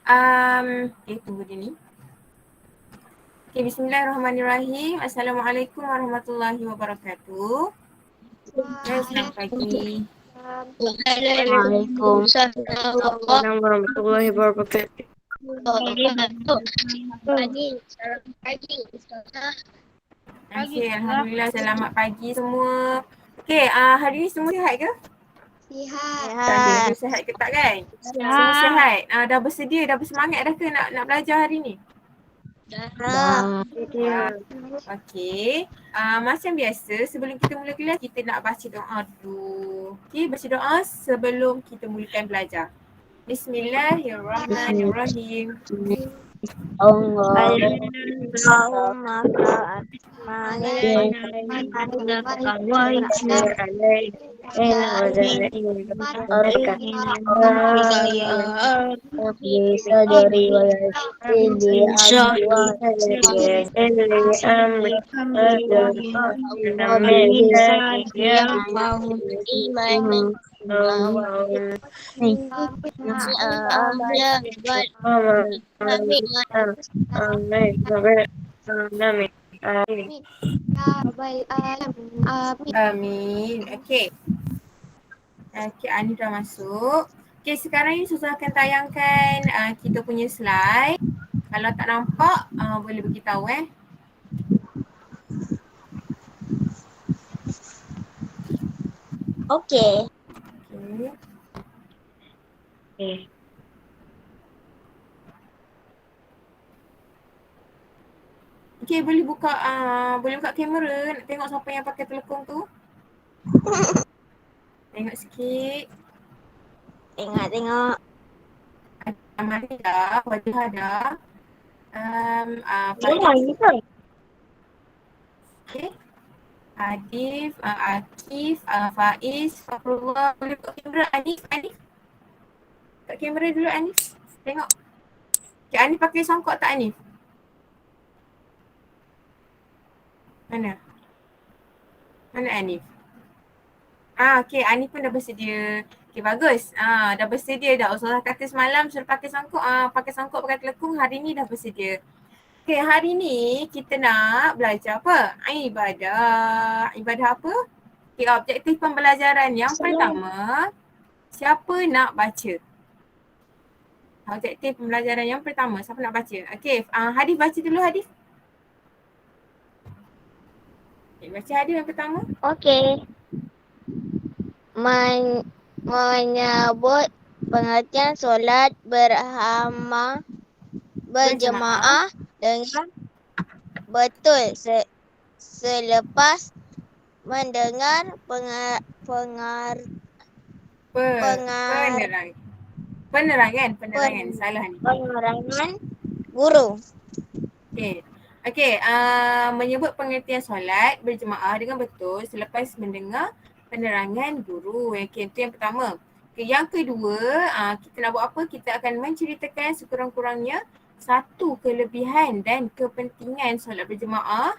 Tunggu dia ni. Okay, bismillahirrahmanirrahim. Assalamualaikum warahmatullahi wabarakatuh. Selamat pagi. Waalaikumsalam warahmatullahi wabarakatuh. Okay, Alhamdulillah selamat pagi semua. Okay, hari ni semua sihat ke? Sihat. Sihat ke tak kan? Semua sihat. Dah bersedia, dah bersemangat dah ke nak belajar hari ni? Dah. Okay. Macam biasa sebelum kita mula kelas kita nak baca doa dulu. Okay, baca doa sebelum kita mulakan belajar. Bismillahirrahmanirrahim. Allahumma Amin. Okay. Okay, Ani dah masuk. Okay, sekarang ni Susah akan tayangkan kita punya slide. Kalau tak nampak, boleh beritahu Okay. Okay, boleh buka kamera. Nak tengok siapa yang pakai telekong tu. Tengok sikit. Tengok. Mari dah, wajah dah. Okay. Adif, Akif, Faiz, Fakrullah. Boleh buka kamera Anif. Buka kamera dulu Anif. Tengok. Okay, Anif pakai songkok tak Anif? Mana Anif? Okay, Anif pun dah bersedia. Okay, bagus. Dah bersedia dah. Ustazah kata semalam suruh pakai songkok, pakai telekung. Hari ni dah bersedia. Okay, hari ni kita nak belajar apa? Ibadah apa? Okay, objektif pembelajaran yang pertama, siapa nak baca? Objektif pembelajaran yang pertama, siapa nak baca? Okay, Hadif baca dulu Hadif. Okay, baca Hadif yang pertama. Okay. Menyebut pengertian solat berjemaah dengan betul selepas mendengar penerangan. Salah ni. Penerangan guru. Okay, menyebut pengertian solat berjemaah dengan betul selepas mendengar penerangan guru. Okay, itu yang pertama. Okay, yang kedua, kita nak buat apa? Kita akan menceritakan sekurang-kurangnya satu kelebihan dan kepentingan solat berjemaah.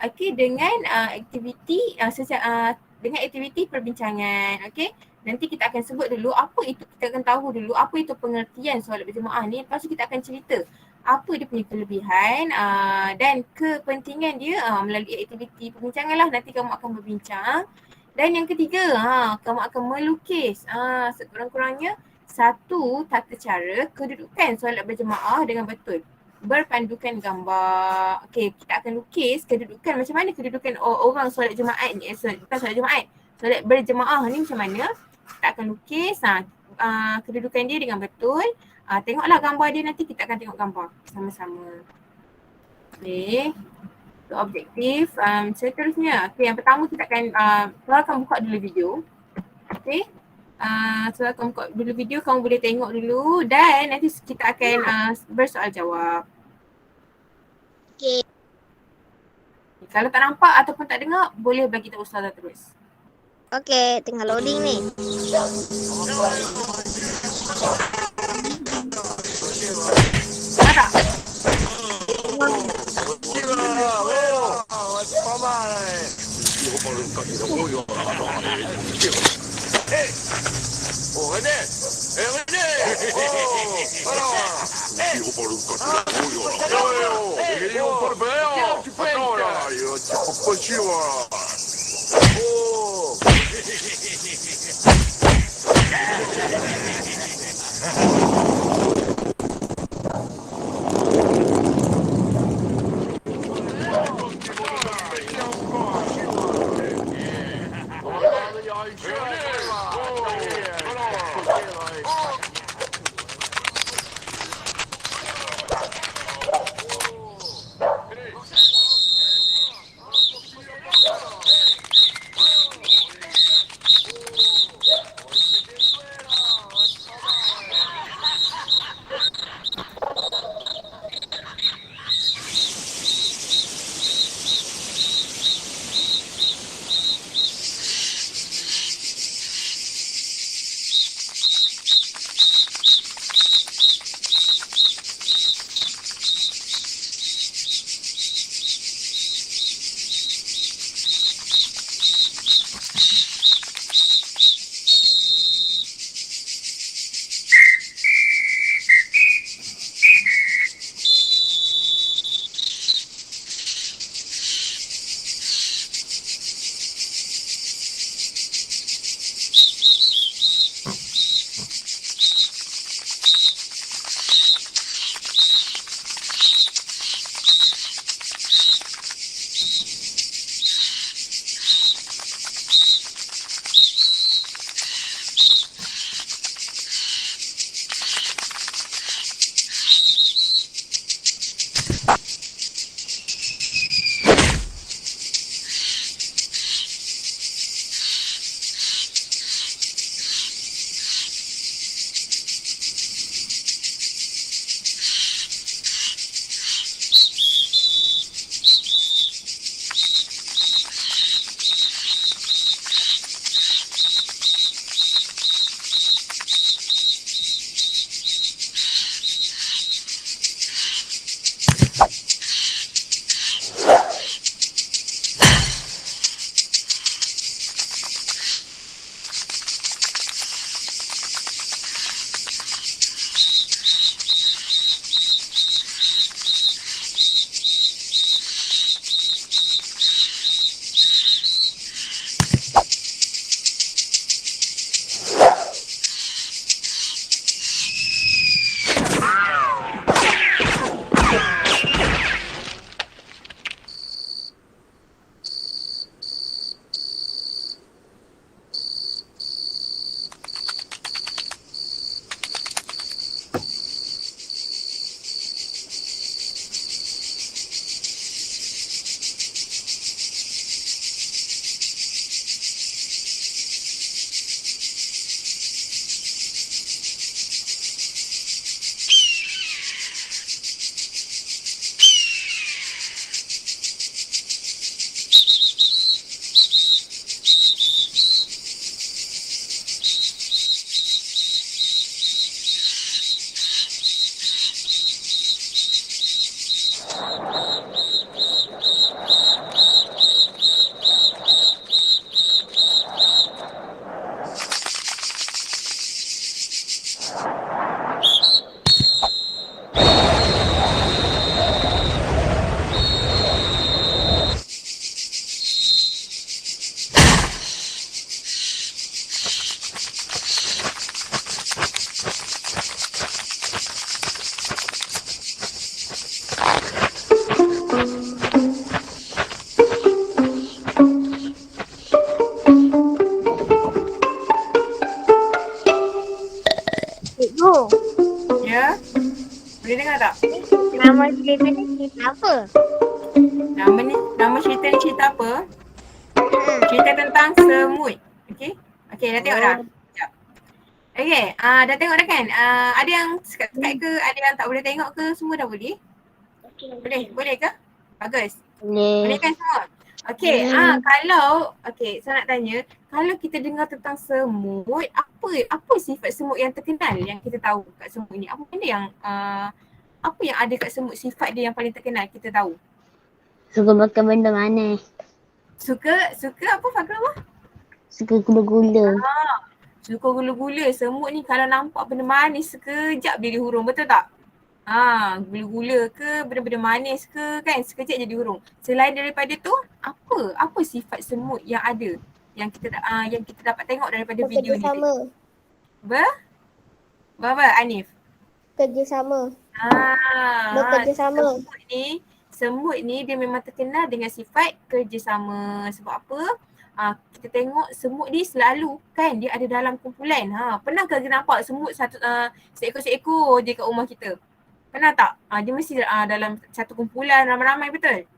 Okay, dengan aktiviti perbincangan. Okay, nanti kita akan sebut dulu apa itu, kita akan tahu dulu apa itu pengertian solat berjemaah ni. Lepas tu kita akan cerita apa dia punya kelebihan dan kepentingan dia melalui aktiviti perbincangan lah. Nanti kamu akan berbincang. Dan yang ketiga, kamu akan melukis sekurang-kurangnya satu tata cara kedudukan solat berjemaah dengan betul. Berpandukan gambar. Okay, kita akan lukis kedudukan, macam mana kedudukan orang solat jemaat ni. Bukan solat jemaat, solat berjemaah ni macam mana. Kita akan lukis kedudukan dia dengan betul. Tengoklah gambar dia, nanti kita akan tengok gambar sama-sama. Okay. Itu objektif. Seterusnya, okay, yang pertama kita akan buka dulu video. Okay. Akan buka dulu video, kamu boleh tengok dulu dan nanti kita akan bersoal jawab. Okay. Kalau tak nampak ataupun tak dengar, boleh bagi tahu Ustazah terus. Okay, tengah loading ni. Ada? Cikgu, Ya? Boleh dengar tak? nama cerita ni cerita apa? Nama cerita ni cerita apa? Hmm. Cerita tentang semut. Okey? Okey, dah tengok dah? Oh. Sekejap. Okey, dah tengok dah kan? Ada yang sekat ke? Ada yang tak boleh tengok ke? Semua dah boleh? Boleh ke? Bagus. Boleh Boleh. kan semua? Okey, okey, saya nak tanya, kalau kita dengar tentang semut, apa sifat semut yang terkenal yang kita tahu kat semut ni? Apa benda yang apa yang ada kat semut, sifat dia yang paling terkenal kita tahu? Suka makan benda manis. Suka apa Fakrullah? Suka gula-gula. Suka gula-gula. Semut ni kalau nampak benda manis sekejap dia hurung, betul tak? Gula-gula ke, benda-benda manis ke kan, sekejap jadi hurung. Selain daripada tu, apa sifat semut yang ada yang kita dapat tengok daripada video ni tadi? Bekerjasama. Ber? Apa Anif? Kerjasama. Ah, Bekerjasama. semut ni dia memang terkenal dengan sifat kerjasama. Sebab apa? Kita tengok semut ni selalu kan dia ada dalam kumpulan. Pernah ke kita nampak semut seekor-seekor je kat rumah kita? Pernah tak? Dia mesti dalam satu kumpulan ramai-ramai, betul?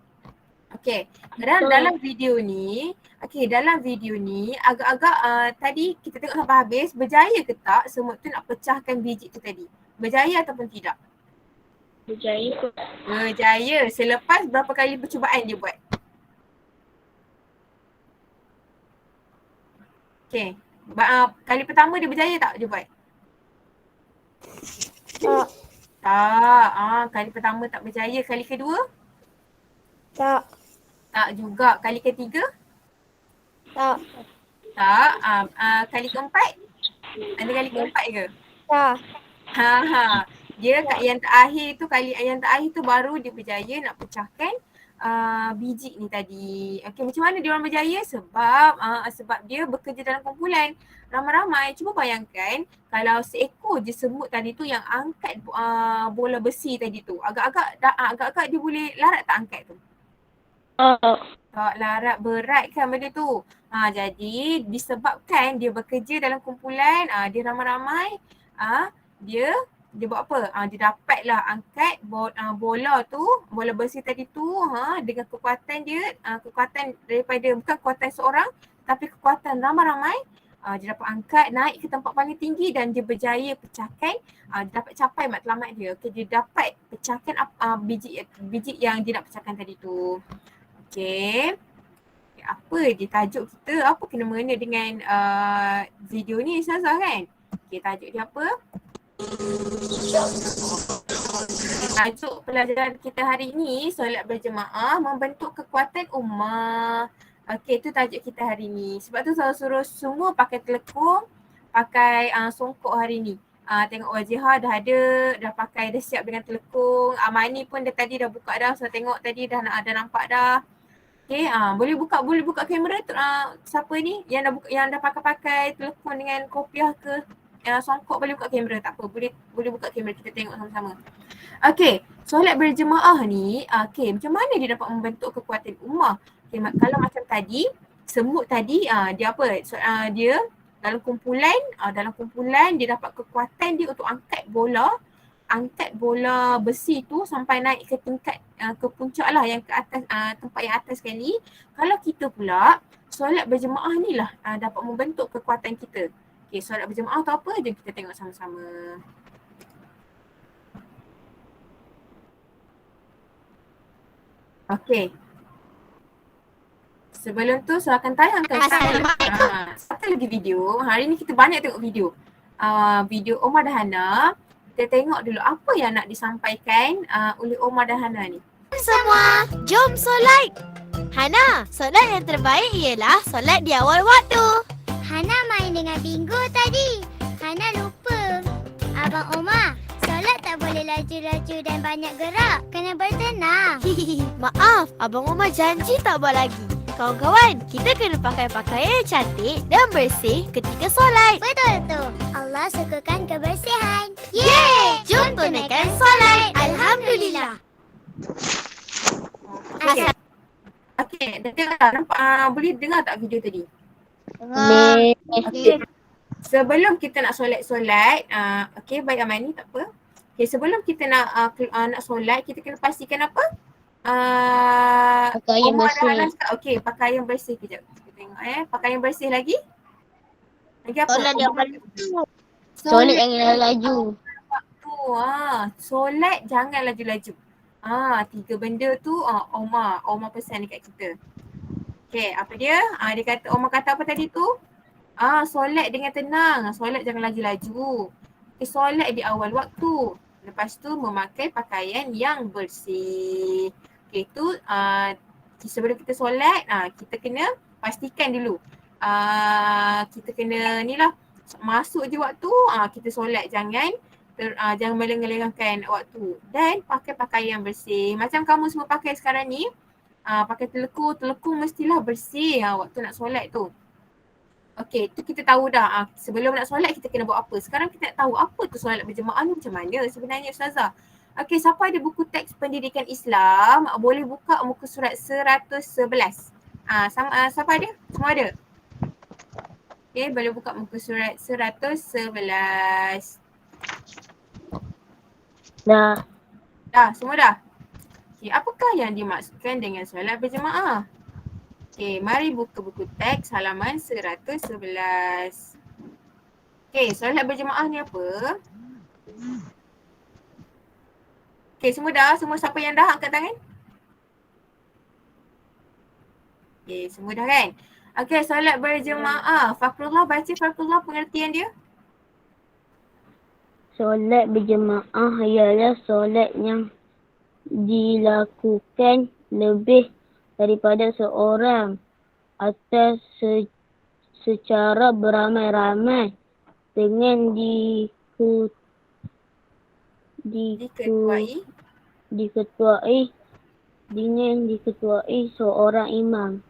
Okey. Dalam video ni, agak-agak tadi kita tengok sampai habis, berjaya ke tak semut tu nak pecahkan biji tu tadi? Berjaya ataupun tidak? Berjaya kot. Berjaya. Selepas berapa kali percubaan dia buat? Okey. Kali pertama dia berjaya tak dia buat? Tak. Tak. Kali pertama tak berjaya. Kali kedua? Tak. Tak juga. Kali ketiga? Tak. Tak. Kali keempat? Ada kali keempat ke? Tak. Dia kat yang terakhir tu baru dia berjaya nak pecahkan biji ni tadi. Okey, macam mana dia orang berjaya? Sebab dia bekerja dalam kumpulan ramai-ramai. Cuba bayangkan kalau seekor je semut tadi tu yang angkat bola besi tadi tu. Agak-agak dia boleh larat tak angkat tu? Tak larat, berat kan benda tu. Jadi disebabkan dia bekerja dalam kumpulan, dia ramai-ramai, dia buat apa? Dia dapatlah angkat bola besi tadi tu dengan kekuatan dia, kekuatan daripada bukan kekuatan seorang tapi kekuatan ramai-ramai. Dia dapat angkat naik ke tempat paling tinggi dan dia berjaya pecahkan, dia dapat capai matlamat dia. Okey, dia dapat pecahkan biji yang dia nak pecahkan tadi tu. Okey. Apa je tajuk kita? Apa kena mengena dengan video ni Ustazah kan? Okey, tajuk dia apa? Tajuk pelajaran kita hari ni, solat berjemaah membentuk kekuatan ummah. Okey, tu tajuk kita hari ni. Sebab tu saya suruh semua pakai telekung, pakai songkok hari ni. Tengok Wajihah dah ada, dah pakai, dah siap dengan telekung. Mani pun tadi dah buka dah, saya tengok tadi dah nampak dah. Okay, boleh buka kamera tu, siapa ni yang dah pakai telefon dengan kopiah ke songkok, boleh buka kamera, tak apa, boleh buka kamera, kita tengok sama-sama. Okay, solat berjemaah ni, macam mana dia dapat membentuk kekuatan ummah? Okay, kalau macam tadi, semut tadi, dia apa? Dia dalam kumpulan dia dapat kekuatan dia untuk angkat bola besi tu sampai naik ke tingkat ke puncak lah, yang ke atas, tempat yang atas sekali. Kalau kita pula solat berjemaah ni lah dapat membentuk kekuatan kita. Okay, solat berjemaah tu apa? Jom kita tengok sama-sama. Okay. Sebelum tu saya akan tayangkan satu lagi video. Hari ni kita banyak tengok video. Video Omar dan Hana. Kita tengok dulu apa yang nak disampaikan oleh Omar dan Hana ni. Semua, jom solat. Hana, solat yang terbaik ialah solat di awal waktu. Hana main dengan bingo tadi. Hana lupa. Abang Omar, solat tak boleh laju-laju dan banyak gerak. Kena bertenang. Maaf, Abang Omar janji tak buat lagi. Kawan-kawan, kita kena pakai pakaian yang cantik dan bersih ketika solat. Betul tu. Allah sukakan kebersihan. Yeay! Jom tunaikan solat. Alhamdulillah. Okay, dah tengok tak? Nampak, boleh dengar tak video tadi? Boleh. Okay. Sebelum kita nak solat, okay, baik Amani, tak apa. Okay, sebelum kita nak solat, kita kena pastikan apa? Pakaian bersih. Okay, pakaian bersih kejap. Kita tengok pakaian bersih lagi. Lagi apa? Solat yang paling solat jangan laju. Solat jangan laju-laju. 3 benda tu Omar pesan dekat kita. Okay, apa dia? Dia kata, Omar kata apa tadi tu? Solat dengan tenang. Solat jangan laju-laju. Okay, solat di awal waktu. Lepas tu memakai pakaian yang bersih. Okay, tu sebelum kita solat, kita kena pastikan dulu. Kita kena ni lah, masuk je waktu, kita solat. Jangan Jangan melengah-lengahkan waktu. Dan pakai pakaian bersih. Macam kamu semua pakai sekarang ni, pakai teleku mestilah bersih waktu nak solat tu. Okey, tu kita tahu dah. Sebelum nak solat kita kena buat apa. Sekarang kita nak tahu apa tu solat berjemaah ni macam mana sebenarnya Ustazah. Okey, siapa ada buku teks pendidikan Islam, boleh buka muka surat 111. Siapa ada? Semua ada? Okey, boleh buka muka surat 111. Dah. Dah, semua dah? Okey, apakah yang dimaksudkan dengan solat berjemaah? Okey, mari buka buku teks halaman 111. Okey, solat berjemaah ni apa? Okey, semua dah? Semua siapa yang dah angkat tangan? Okey, semua dah kan? Okey, solat berjemaah. Fakrullah, baca Fakrullah pengertian dia. Solat berjemaah ialah solat yang dilakukan lebih daripada seorang atau secara beramai-ramai dengan diketuai seorang imam.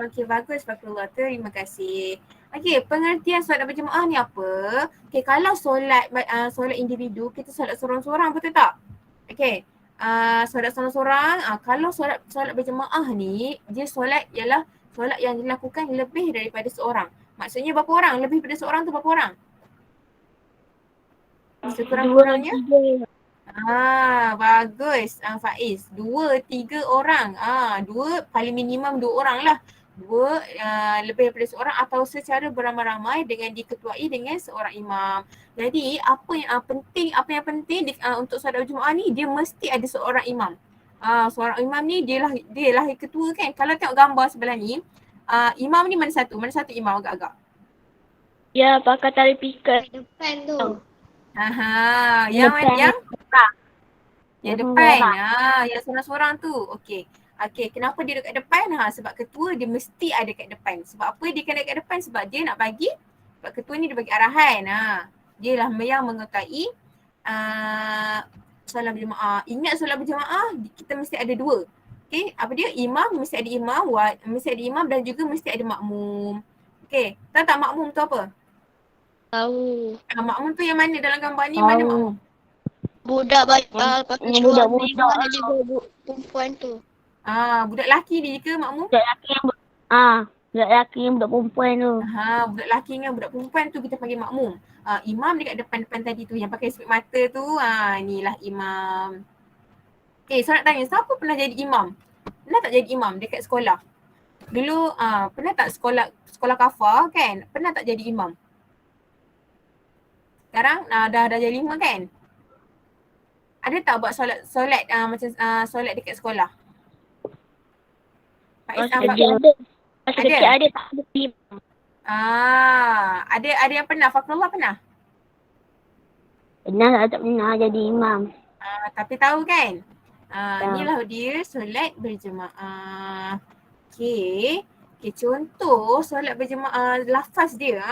Okey, bagus Fakrullah. Terima kasih. Okey, pengertian solat berjemaah ni apa? Okey, kalau solat individu, kita solat sorang-sorang, betul tak? Okey. Solat sorang-sorang, kalau solat berjemaah ni, dia solat ialah solat yang dilakukan lebih daripada seorang. Maksudnya berapa orang? Lebih daripada seorang tu berapa orang? Sekurang-kurangnya? Bagus Faiz. 2-3 orang. 2 paling minimum 2 orang lah. 2 lebih daripada seorang atau secara beramai-ramai dengan diketuai dengan seorang imam. Jadi apa yang penting untuk solat berjemaah ni, dia mesti ada seorang imam. Seorang imam ni dia lah ketua kan. Kalau tengok gambar sebelah ni, imam ni mana satu? Mana satu imam agak-agak? Ya, pakai tali pikat. Depan tu. Yang depan. Yang seorang-seorang tu. Okey, kenapa dia dekat depan? Sebab ketua dia mesti ada kat depan. Sebab apa dia kena dekat depan? Sebab dia nak bagi, sebab ketua ni dia bagi arahan. Dia lah yang mengetai solat berjemaah. Ingat solat berjemaah kita mesti ada 2. Okey, apa dia? Imam, mesti ada imam dan juga mesti ada makmum. Okey, tahu tak makmum tu apa? Tahu. Makmum tu yang mana dalam gambar ni? Mana makmum? Budak pakai Budak perempuan tu. Budak lelaki ni ke makmum? Budak lelaki yang budak perempuan tu. Budak lelaki dengan budak perempuan tu kita panggil makmum. Imam dekat depan tadi tu yang pakai spek mata tu, inilah imam. Okay, so nak tanya, siapa pernah jadi imam? Pernah tak jadi imam dekat sekolah? Dulu pernah tak sekolah kafar kan? Pernah tak jadi imam? Sekarang dah jadi 5 kan? Ada tak buat solat macam solat dekat sekolah? Faiz, Ada. Ada. Ada tak ada imam. Ada yang pernah? Fakrullah pernah? Pernah tak pernah jadi imam. Tapi tahu kan? Inilah dia solat berjemaah. Okay, contoh solat berjemaah, lafaz dia.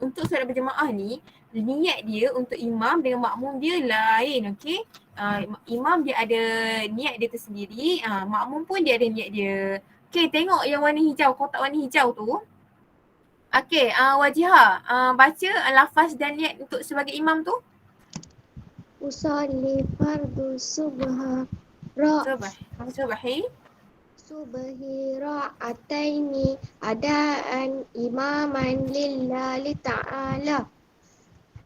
Untuk solat berjemaah ni, niat dia untuk imam dengan makmum dia lain. Okay, imam dia ada niat dia tersendiri, makmum pun dia ada niat dia. Okay, tengok yang warna hijau, kotak warna hijau tu. Okay, Wajihah, baca lafaz dan niat untuk sebagai imam tu. Usalli fardu subhi ra'ataini adaan imaman lillahi ta'ala.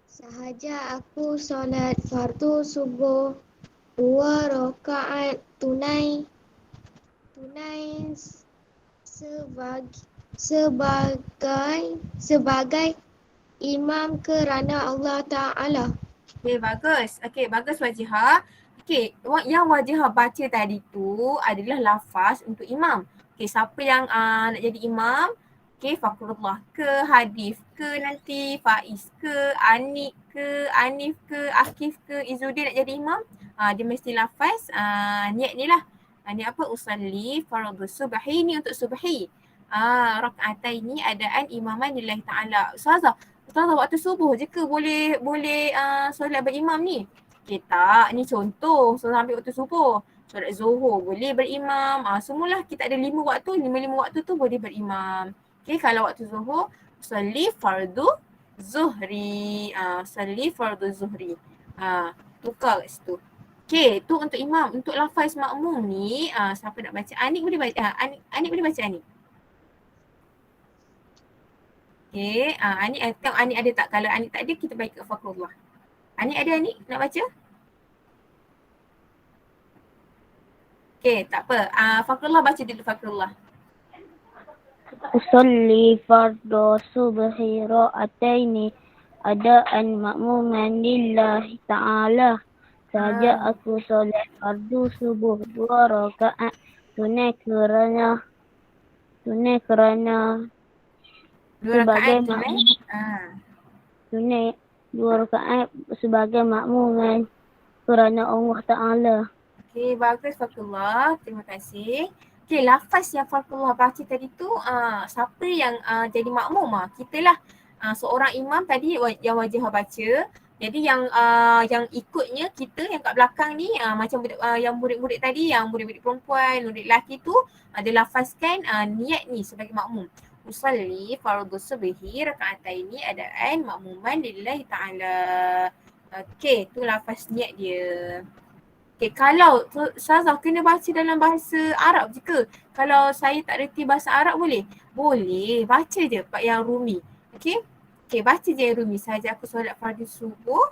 Sahaja aku solat fardu subuh 2 rakaat tunai sebagai imam kerana Allah Ta'ala. Okay, bagus. Okay, bagus Wajihah. Okay, yang Wajihah baca tadi tu adalah lafaz untuk imam. Okay, siapa yang nak jadi imam? Okay, Fakrullah ke, Hadif ke nanti, Faiz ke, Anik ke, Anif ke, Akif ke, Izzuddin nak jadi imam. Dia mesti lafaz niat ni lah. Niat apa? Usalli fardu subhi ni untuk subhi. Rakaatai ni adaan imaman lillahi ta'ala. Ustazah, Ustazah waktu subuh je ke boleh solat berimam ni? Okay, tak. Ni contoh. Ustazah ambil waktu subuh. Solat Zuhur boleh berimam. Semualah kita ada 5 waktu. 5 waktu tu boleh berimam. Okay, kalau waktu Zuhur, Salli fardu Zuhri. Salli fardu Zuhri. Tukar kat situ. Okay, tu untuk imam. Untuk lafaz makmum ni, siapa nak baca? Anik boleh baca? Anik boleh baca Anik? Okay, Anik tengok Anik ada tak? Kalau Anik tak ada, kita bagi kat Fakrullah. Anik ada Anik nak baca? Okay, tak apa. Fakrullah baca dulu Fakrullah. Usalli fardu subhi ra'ataini adaan ma'muman lillahi ta'ala. Saja aku solat fardu subuh 2 rakaat tunai kerana 2 sebagai rakaat tunai. tunai 2 rakaat sebagai makmuman kerana Allah Ta'ala. Okay, bagus Fakrullah. Terima kasih. Okay, lafaz yang Fakrullah baca tadi tu, siapa yang jadi makmum? Kita lah. Seorang imam tadi yang Wajihah baca. Jadi yang ikutnya kita yang kat belakang ni, macam yang murid-murid tadi, yang murid-murid perempuan, murid lelaki tu, dia lafazkan niat ni sebagai makmum. Usalli fardhu subhi raka'ataini adaan makmuman lillahi ta'ala. Okay, tu lafaz niat dia. Okay, kalau Ustazah kena baca dalam bahasa Arab je ke? Kalau saya tak reti bahasa Arab boleh? Boleh, baca je yang Rumi. Okay? Okay, baca je yang Rumi. Saja aku solat fardu subuh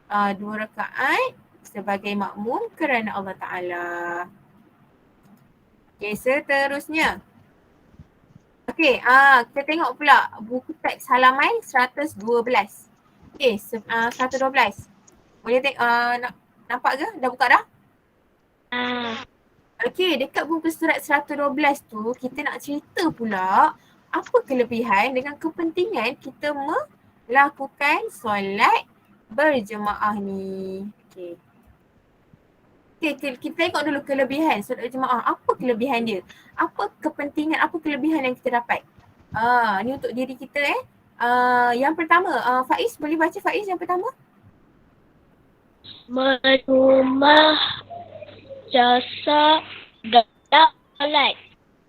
2 rakaat sebagai makmum kerana Allah Ta'ala. Okay, seterusnya. Okay, kita tengok pula buku teks halaman 112. Okay, 112. Boleh nampak ke? Dah buka dah? Okay, dekat buku surat 112 tu, kita nak cerita pula apa kelebihan dengan kepentingan kita melakukan solat berjemaah ni. Okay. Okay, kita tengok dulu kelebihan solat berjemaah. Apa kelebihan dia? Apa kepentingan, apa kelebihan yang kita dapat? Ni untuk diri kita yang pertama, Faiz boleh baca Faiz yang pertama? Merumah jasa dalam solat.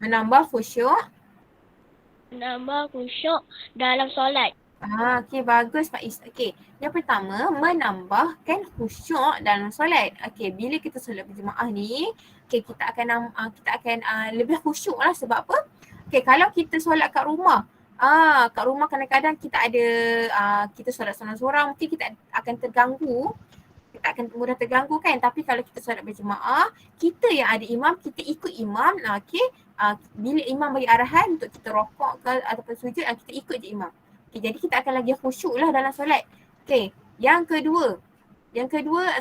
Menambah khusyuk. Menambah khusyuk dalam solat. Okay, bagus Faiz. Okay, yang pertama menambahkan khusyuk dalam solat. Okay, bila kita solat berjemaah ni, okay, kita akan lebih khusyuk lah. Sebab apa? Okay, kalau kita solat kat rumah, kat rumah kadang-kadang kita ada, kita solat seorang-seorang, mungkin kita akan terganggu. Kita akan mudah terganggu kan. Tapi kalau kita solat berjemaah, kita yang ada imam, kita ikut imam. Okay, bila imam bagi arahan untuk kita rokok ke ataupun sujud, kita ikut je imam. Okay, jadi kita akan lagi khusyuk lah dalam solat. Okay, yang kedua,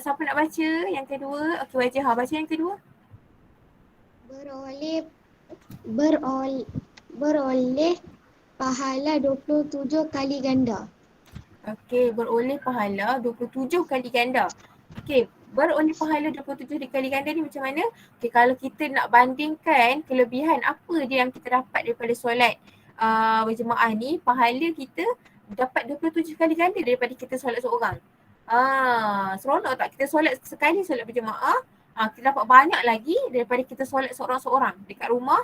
siapa nak baca? Yang kedua, okay, Wajihah baca yang kedua. Beroleh pahala 27 kali ganda. Okay, beroleh pahala 27 kali ganda. Okay, beroleh pahala 27 kali ganda ni macam mana? Okay, kalau kita nak bandingkan kelebihan apa dia yang kita dapat daripada solat berjemaah ni, pahala kita dapat 27 kali ganda daripada kita solat seorang. Seronok tak? Kita solat sekali solat berjemaah, kita dapat banyak lagi daripada kita solat seorang-seorang dekat rumah.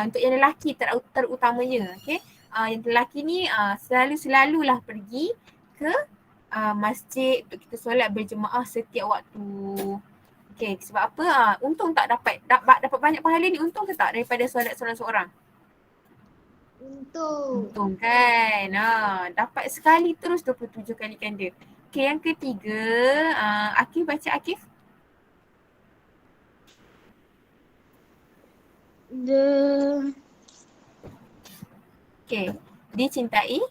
Untuk yang lelaki terutamanya, okay? Yang lelaki ni selalulah pergi ke masjid untuk kita solat berjemaah setiap waktu. Okay, sebab apa? Untung tak dapat banyak pahala ni, untung ke tak daripada solat seorang-seorang? Untung kan. Dapat sekali terus 27 kali ganda. Okay, yang ketiga, Akif baca Akif. Okay, dicintai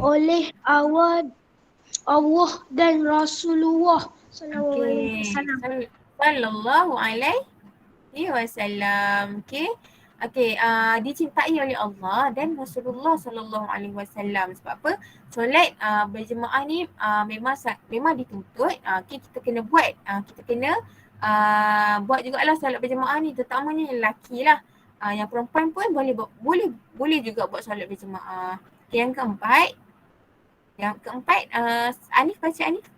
Oleh Allah dan Rasulullah sallallahu alaihi wasallam. Okay, dicintai oleh Allah dan Rasulullah sallallahu alaihi wasallam. Sebab apa? Solat berjemaah ni memang dituntut. Okay, kita kena buat. Kita kena buat jugalah solat berjemaah ni, terutamanya yang lelaki lah. Yang perempuan pun boleh juga buat solat berjemaah. Okay, yang keempat. Anif baca Anif.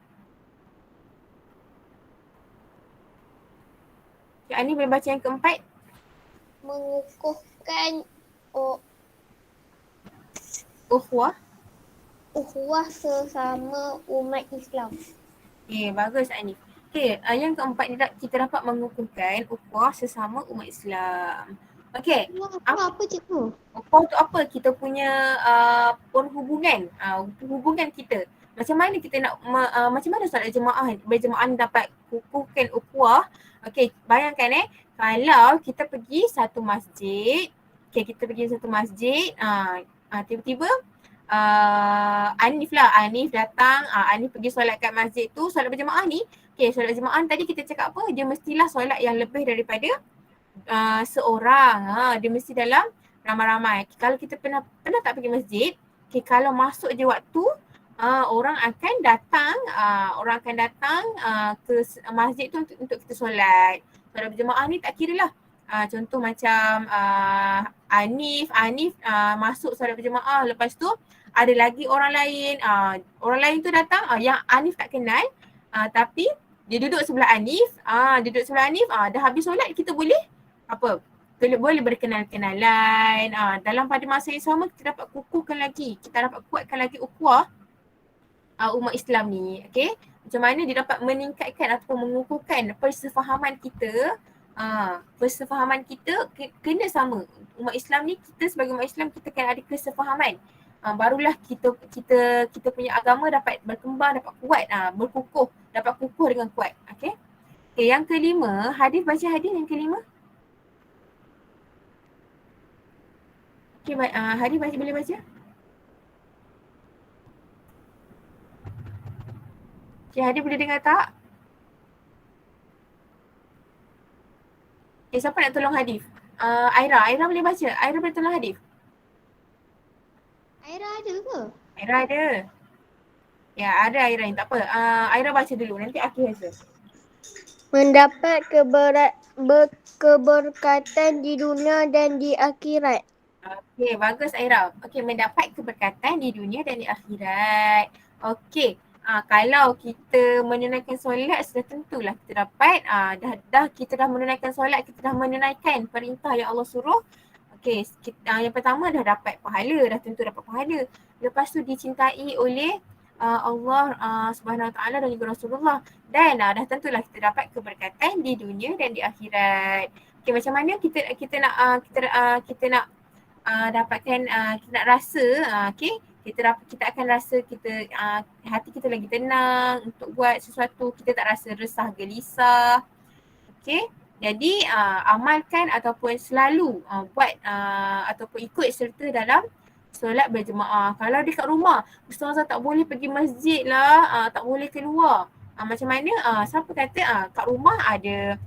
Okay, Anif boleh baca yang keempat. Mengukuhkan Ukhuwah. ukhuwah sesama umat Islam. Okay, bagus Anif. Okay, yang keempat ni kita dapat mengukuhkan ukhuwah sesama umat Islam. Okay, Apa cikgu? ukhuwah tu apa? Kita punya hubungan kita. Macam mana kita nak, macam mana solat berjemaah ni dapat kukuhkan ukhuwah. Okay, bayangkan kalau kita pergi satu masjid, kita pergi satu masjid, tiba-tiba Anif datang, Anif pergi solat kat masjid tu, solat berjemaah ni. Okay, solat berjemaah tadi kita cakap apa? Dia mestilah solat yang lebih daripada seorang. Dia mesti dalam ramai-ramai. Kalau kita pernah tak pergi masjid, kalau masuk je waktu, orang akan datang ke masjid tu untuk kita solat. Solat berjemaah ni tak kira lah. Contoh macam Anif masuk solat berjemaah, lepas tu ada lagi orang lain tu datang yang Anif tak kenal, tapi dia duduk sebelah Anif, dah habis solat kita boleh boleh berkenal-kenalan. Dalam pada masa yang sama kita dapat kuatkan lagi ukhuwah umat Islam ni. Okay, macam mana dia dapat meningkatkan ataupun mengukuhkan persefahaman kita. Persefahaman kita kena sama. Umat Islam ni, kita sebagai umat Islam kita kena ada kesefahaman. Barulah kita punya agama dapat berkembang, dapat kuat, dapat kukuh dengan kuat. Okay, yang kelima, hadis yang kelima. Okay, Hadif boleh baca? Okay, Hadif boleh dengar tak? Okay, siapa nak tolong Hadif? Aira boleh baca? Aira boleh tolong Hadif? Aira ada ke? Aira ada. Ya, ada Aira ni, tak apa. Aira baca dulu, nanti aku rasa. Mendapat keberkatan di dunia dan di akhirat. Okey, bagus Aira. Okey, mendapat keberkatan di dunia dan di akhirat. Okey, kalau kita menunaikan solat sudah tentulah kita dapat, kita dah menunaikan solat, kita dah menunaikan perintah yang Allah suruh. Okey, yang pertama dah dapat pahala, dah tentu dapat pahala. Lepas tu dicintai oleh Allah Subhanahu Wa Taala dan juga Rasulullah, dan dah tentulah kita dapat keberkatan di dunia dan di akhirat. Okey, macam mana kita nak dapatkan, kita nak rasa, kita akan rasa hati kita lagi tenang untuk buat sesuatu, kita tak rasa resah gelisah. Okey, jadi amalkan ataupun selalu buat ataupun ikut serta dalam solat berjemaah. Kalau dekat rumah, ustazah tak boleh pergi masjid lah, tak boleh keluar. Macam mana? Siapa kata kat rumah ada,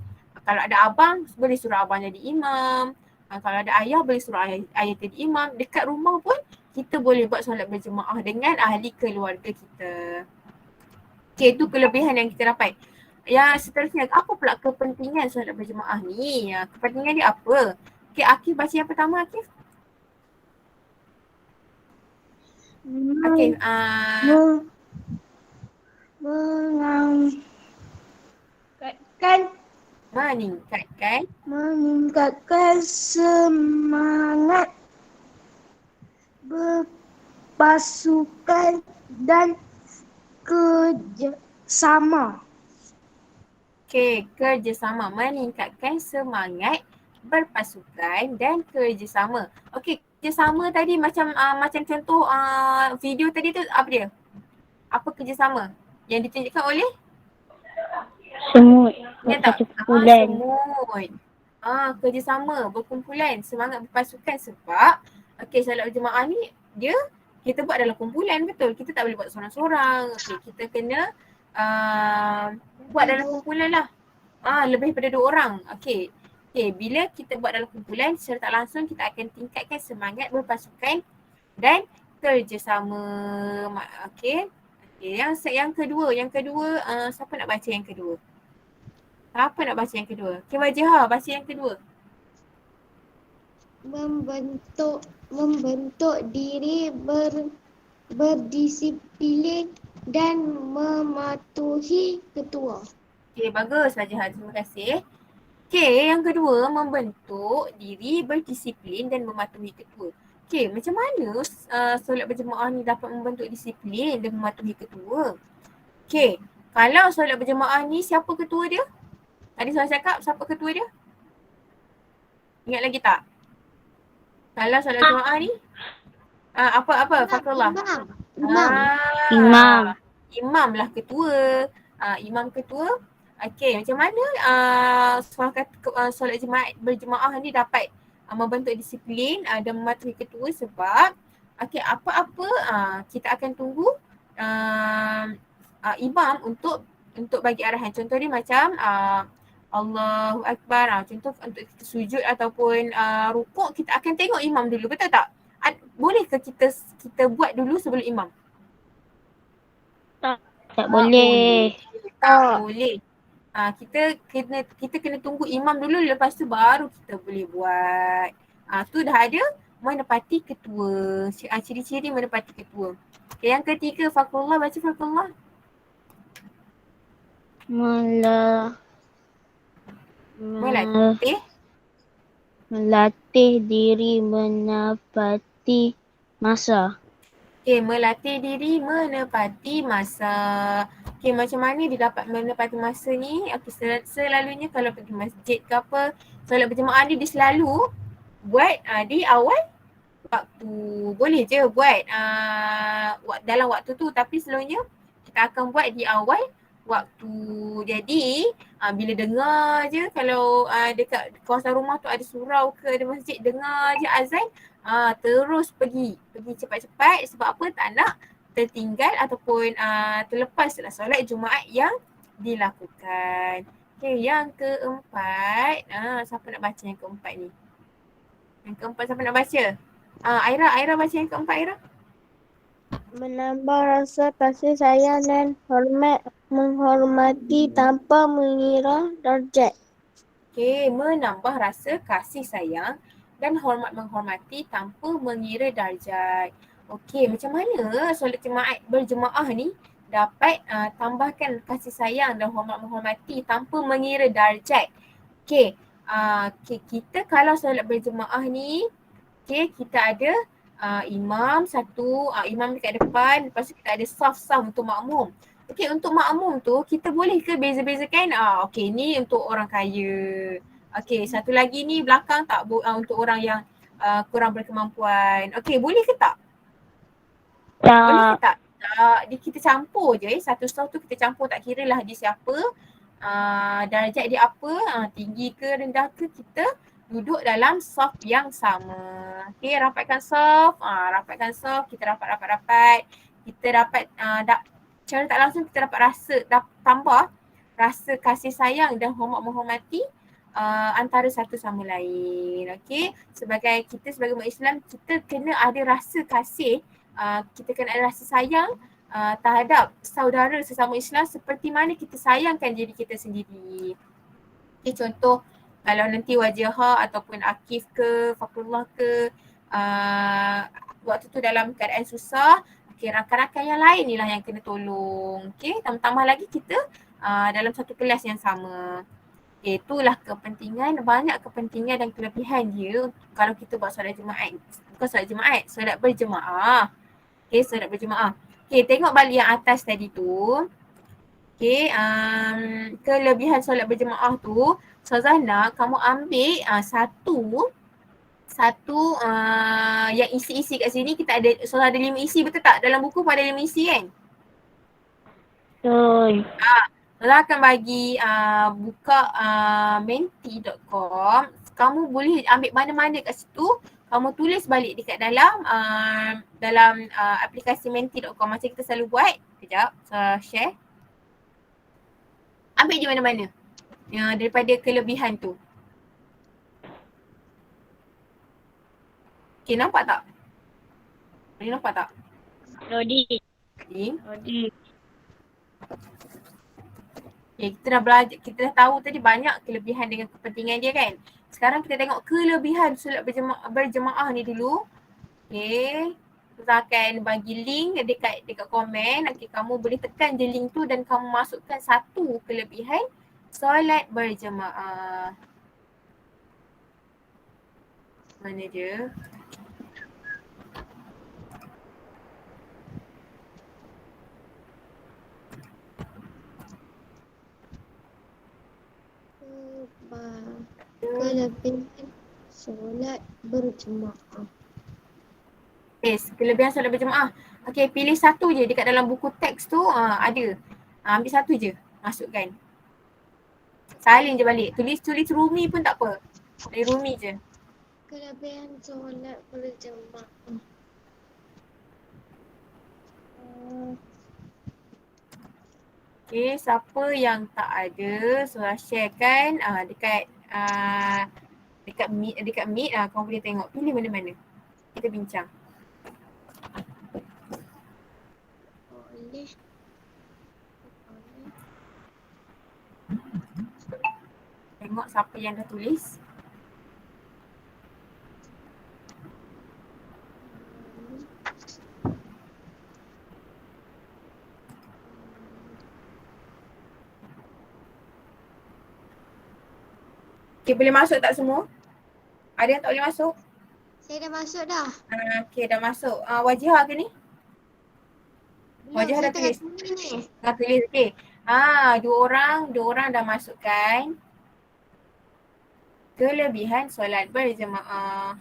kalau ada abang boleh suruh abang jadi imam. Kalau ada ayah boleh suruh ayah jadi imam. Dekat rumah pun kita boleh buat solat berjemaah dengan ahli keluarga kita. Okay, itu kelebihan yang kita dapat. Yang seterusnya, apa pula kepentingan solat berjemaah ni? Kepentingan dia apa? Okay, Akif baca yang pertama, Akif. Okay, meningkatkan semangat berpasukan dan kerjasama. Okay, kerjasama, meningkatkan semangat berpasukan dan kerjasama. Okay, kerjasama tadi macam contoh video tadi tu apa dia? Apa kerjasama yang ditunjukkan oleh? Semut. Berkumpulan. Semut. Kerjasama, berkumpulan, semangat berpasukan sebab solat berjemaah ni kita buat dalam kumpulan, betul. Kita tak boleh buat seorang-seorang. Kita kena buat dalam kumpulan lah. Lebih daripada 2 orang. Bila kita buat dalam kumpulan, secara tak langsung kita akan tingkatkan semangat berpasukan dan kerjasama. Yang kedua, siapa nak baca yang kedua? Siapa nak baca yang kedua? Wajihah baca yang kedua. membentuk diri berdisiplin dan mematuhi ketua. Okey, bagus Fajihan. Terima kasih. Okey, yang kedua, membentuk diri berdisiplin dan mematuhi ketua. Okey, macam mana solat berjemaah ni dapat membentuk disiplin dan mematuhi ketua? Okey, kalau solat berjemaah ni siapa ketua dia? Tadi saya cakap siapa ketua dia? Ingat lagi tak? Kalau solat berjemaah ni apa Fakrullah? Imam. Imam. Imam lah ketua. Imam ketua. Okey, macam mana solat berjemaah ni dapat membentuk disiplin dan mematuhi ketua sebab okey, apa-apa kita akan tunggu imam untuk bagi arahan. Contoh dia macam Allahu Akbar. Contoh untuk kita sujud ataupun rukuk, kita akan tengok imam dulu, betul tak? Bolehkah kita buat dulu sebelum imam? Tak boleh. Tak boleh. Kita kena tunggu imam dulu, lepas tu baru kita boleh buat. Tu dah ada menepati ketua. Ciri-ciri menepati ketua. Okay, yang ketiga, Fakrullah, baca Fakrullah. Melatih diri menepati masa. Okay, melatih diri menepati masa. Okay, macam mana dia dapat menepati masa ni? Okay, selalunya kalau pergi masjid ke apa, solat berjemaah ni dia selalu buat di awal waktu. Boleh je buat dalam waktu tu, tapi selalunya kita akan buat di awal waktu. Jadi bila dengar je, kalau dekat kawasan rumah tu ada surau ke ada masjid, dengar je azan, terus pergi cepat-cepat. Sebab apa? Tak nak tertinggal ataupun terlepas lah solat Jumaat yang dilakukan. Okay, yang keempat, siapa nak baca yang keempat ni? Yang keempat siapa nak baca? Aira baca yang keempat, Aira. Menambah rasa kasih sayang dan menghormati tanpa mengira darjat. Okay, menambah rasa kasih sayang dan menghormati tanpa mengira darjat. Okey, macam mana solat berjemaah ni dapat tambahkan kasih sayang dan menghormati tanpa mengira darjat? Okey, kita kalau solat berjemaah ni, kita ada imam satu, imam dekat depan, lepas tu kita ada saf-saf untuk makmum. Okey, untuk makmum tu kita boleh ke beza-bezakan? Okey, ni untuk orang kaya. Okey, satu lagi ni belakang tak untuk orang yang kurang berkemampuan. Okey, boleh ke tak? Boleh ke tak? Kita campur je. Satu saf tu kita campur, tak kira lah dia siapa, darjat dia apa, tinggi ke rendah ke, kita duduk dalam saf yang sama. Okey, rapatkan saf, kita rapat. Kita dapat secara tak langsung kita dapat tambah rasa kasih sayang dan menghormati antara satu sama lain. Okey, sebagai umat Islam, kita kena ada rasa kasih, kita kena ada rasa sayang terhadap saudara sesama Islam seperti mana kita sayangkan diri kita sendiri. Okay, contoh kalau nanti Wajihah ataupun Akif ke, Fakrullah ke, waktu tu dalam keadaan susah, rakan-rakan yang lain ni lah yang kena tolong. Okay, tambah lagi kita dalam satu kelas yang sama. Okay, itulah kepentingan, banyak kepentingan dan kelebihan dia kalau kita buat solat Jumaat. Bukan solat Jumaat, solat berjemaah. Okay, solat berjemaah. Okay, tengok balik yang atas tadi tu. Okay, kelebihan solat berjemaah tu, Ustazah nak kamu ambil satu yang isi-isi kat sini. Kita ada, Ustazah ada 5 isi, betul tak? Dalam buku pun ada 5 isi kan? Betul. Ustazah akan bagi buka menti.com. Kamu boleh ambil mana-mana kat situ, kamu tulis balik dekat dalam aplikasi menti.com macam kita selalu buat. Sekejap, saya share. Ambil je mana-mana daripada kelebihan tu. Okay, nampak tak? Boleh nampak tak? Lodi. Okay, kita dah belajar, kita dah tahu tadi banyak kelebihan dengan kepentingan dia kan. Sekarang kita tengok kelebihan solat berjemaah ni dulu. Okay. Ustaz akan bagi link dekat komen. Okay, kamu boleh tekan je link tu dan kamu masukkan satu kelebihan solat berjemaah. Mana dia? Kelebihan solat berjemaah. Yes, kelebihan solat berjemaah. Okay, pilih satu je dekat dalam buku teks tu ada. Ambil satu je, masukkan. Salin je balik. Tulis Rumi pun tak apa. Dari Rumi je. Kelebihan solat berjemaah. Okay, siapa yang tak ada, Surah sharekan dekat Meet kamu boleh tengok. Pilih mana-mana. Kita bincang. Boleh. Tengok siapa yang dah tulis. Okay, boleh masuk tak semua? Ada yang tak boleh masuk? Saya dah masuk dah. Okay, dah masuk. Wajihah ke ni? Belum, Wajihah saya dah tengah tulis? tulis ni. Dah tulis, okay. Dua orang dah masukkan. Kelebihan solat berjemaah.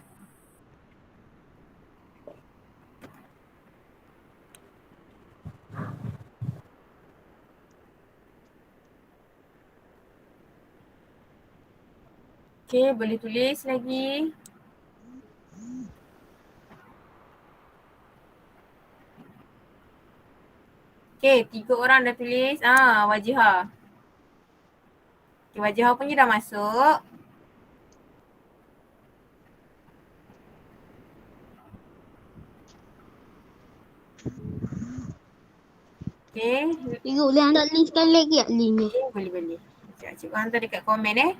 Okay, boleh tulis lagi. Okay, 3 orang dah tulis. Wajihah. Okay, Wajihah punya dah masuk. Okay, Cikgu boleh hantar link sekali lagi tak link ni? boleh. Sekejap, cikgu hantar dekat komen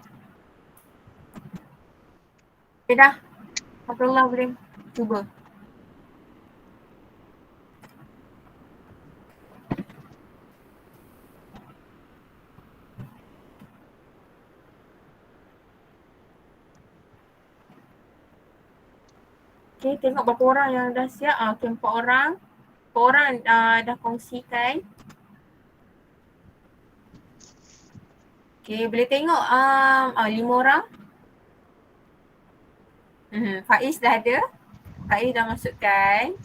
Okay dah. Abdullah boleh cuba. Okay, tengok berapa orang yang dah siap. Okay, 4 orang. 4 orang dah kongsikan. Okay, boleh tengok 5 orang. Faiz dah ada. Faiz dah masukkan.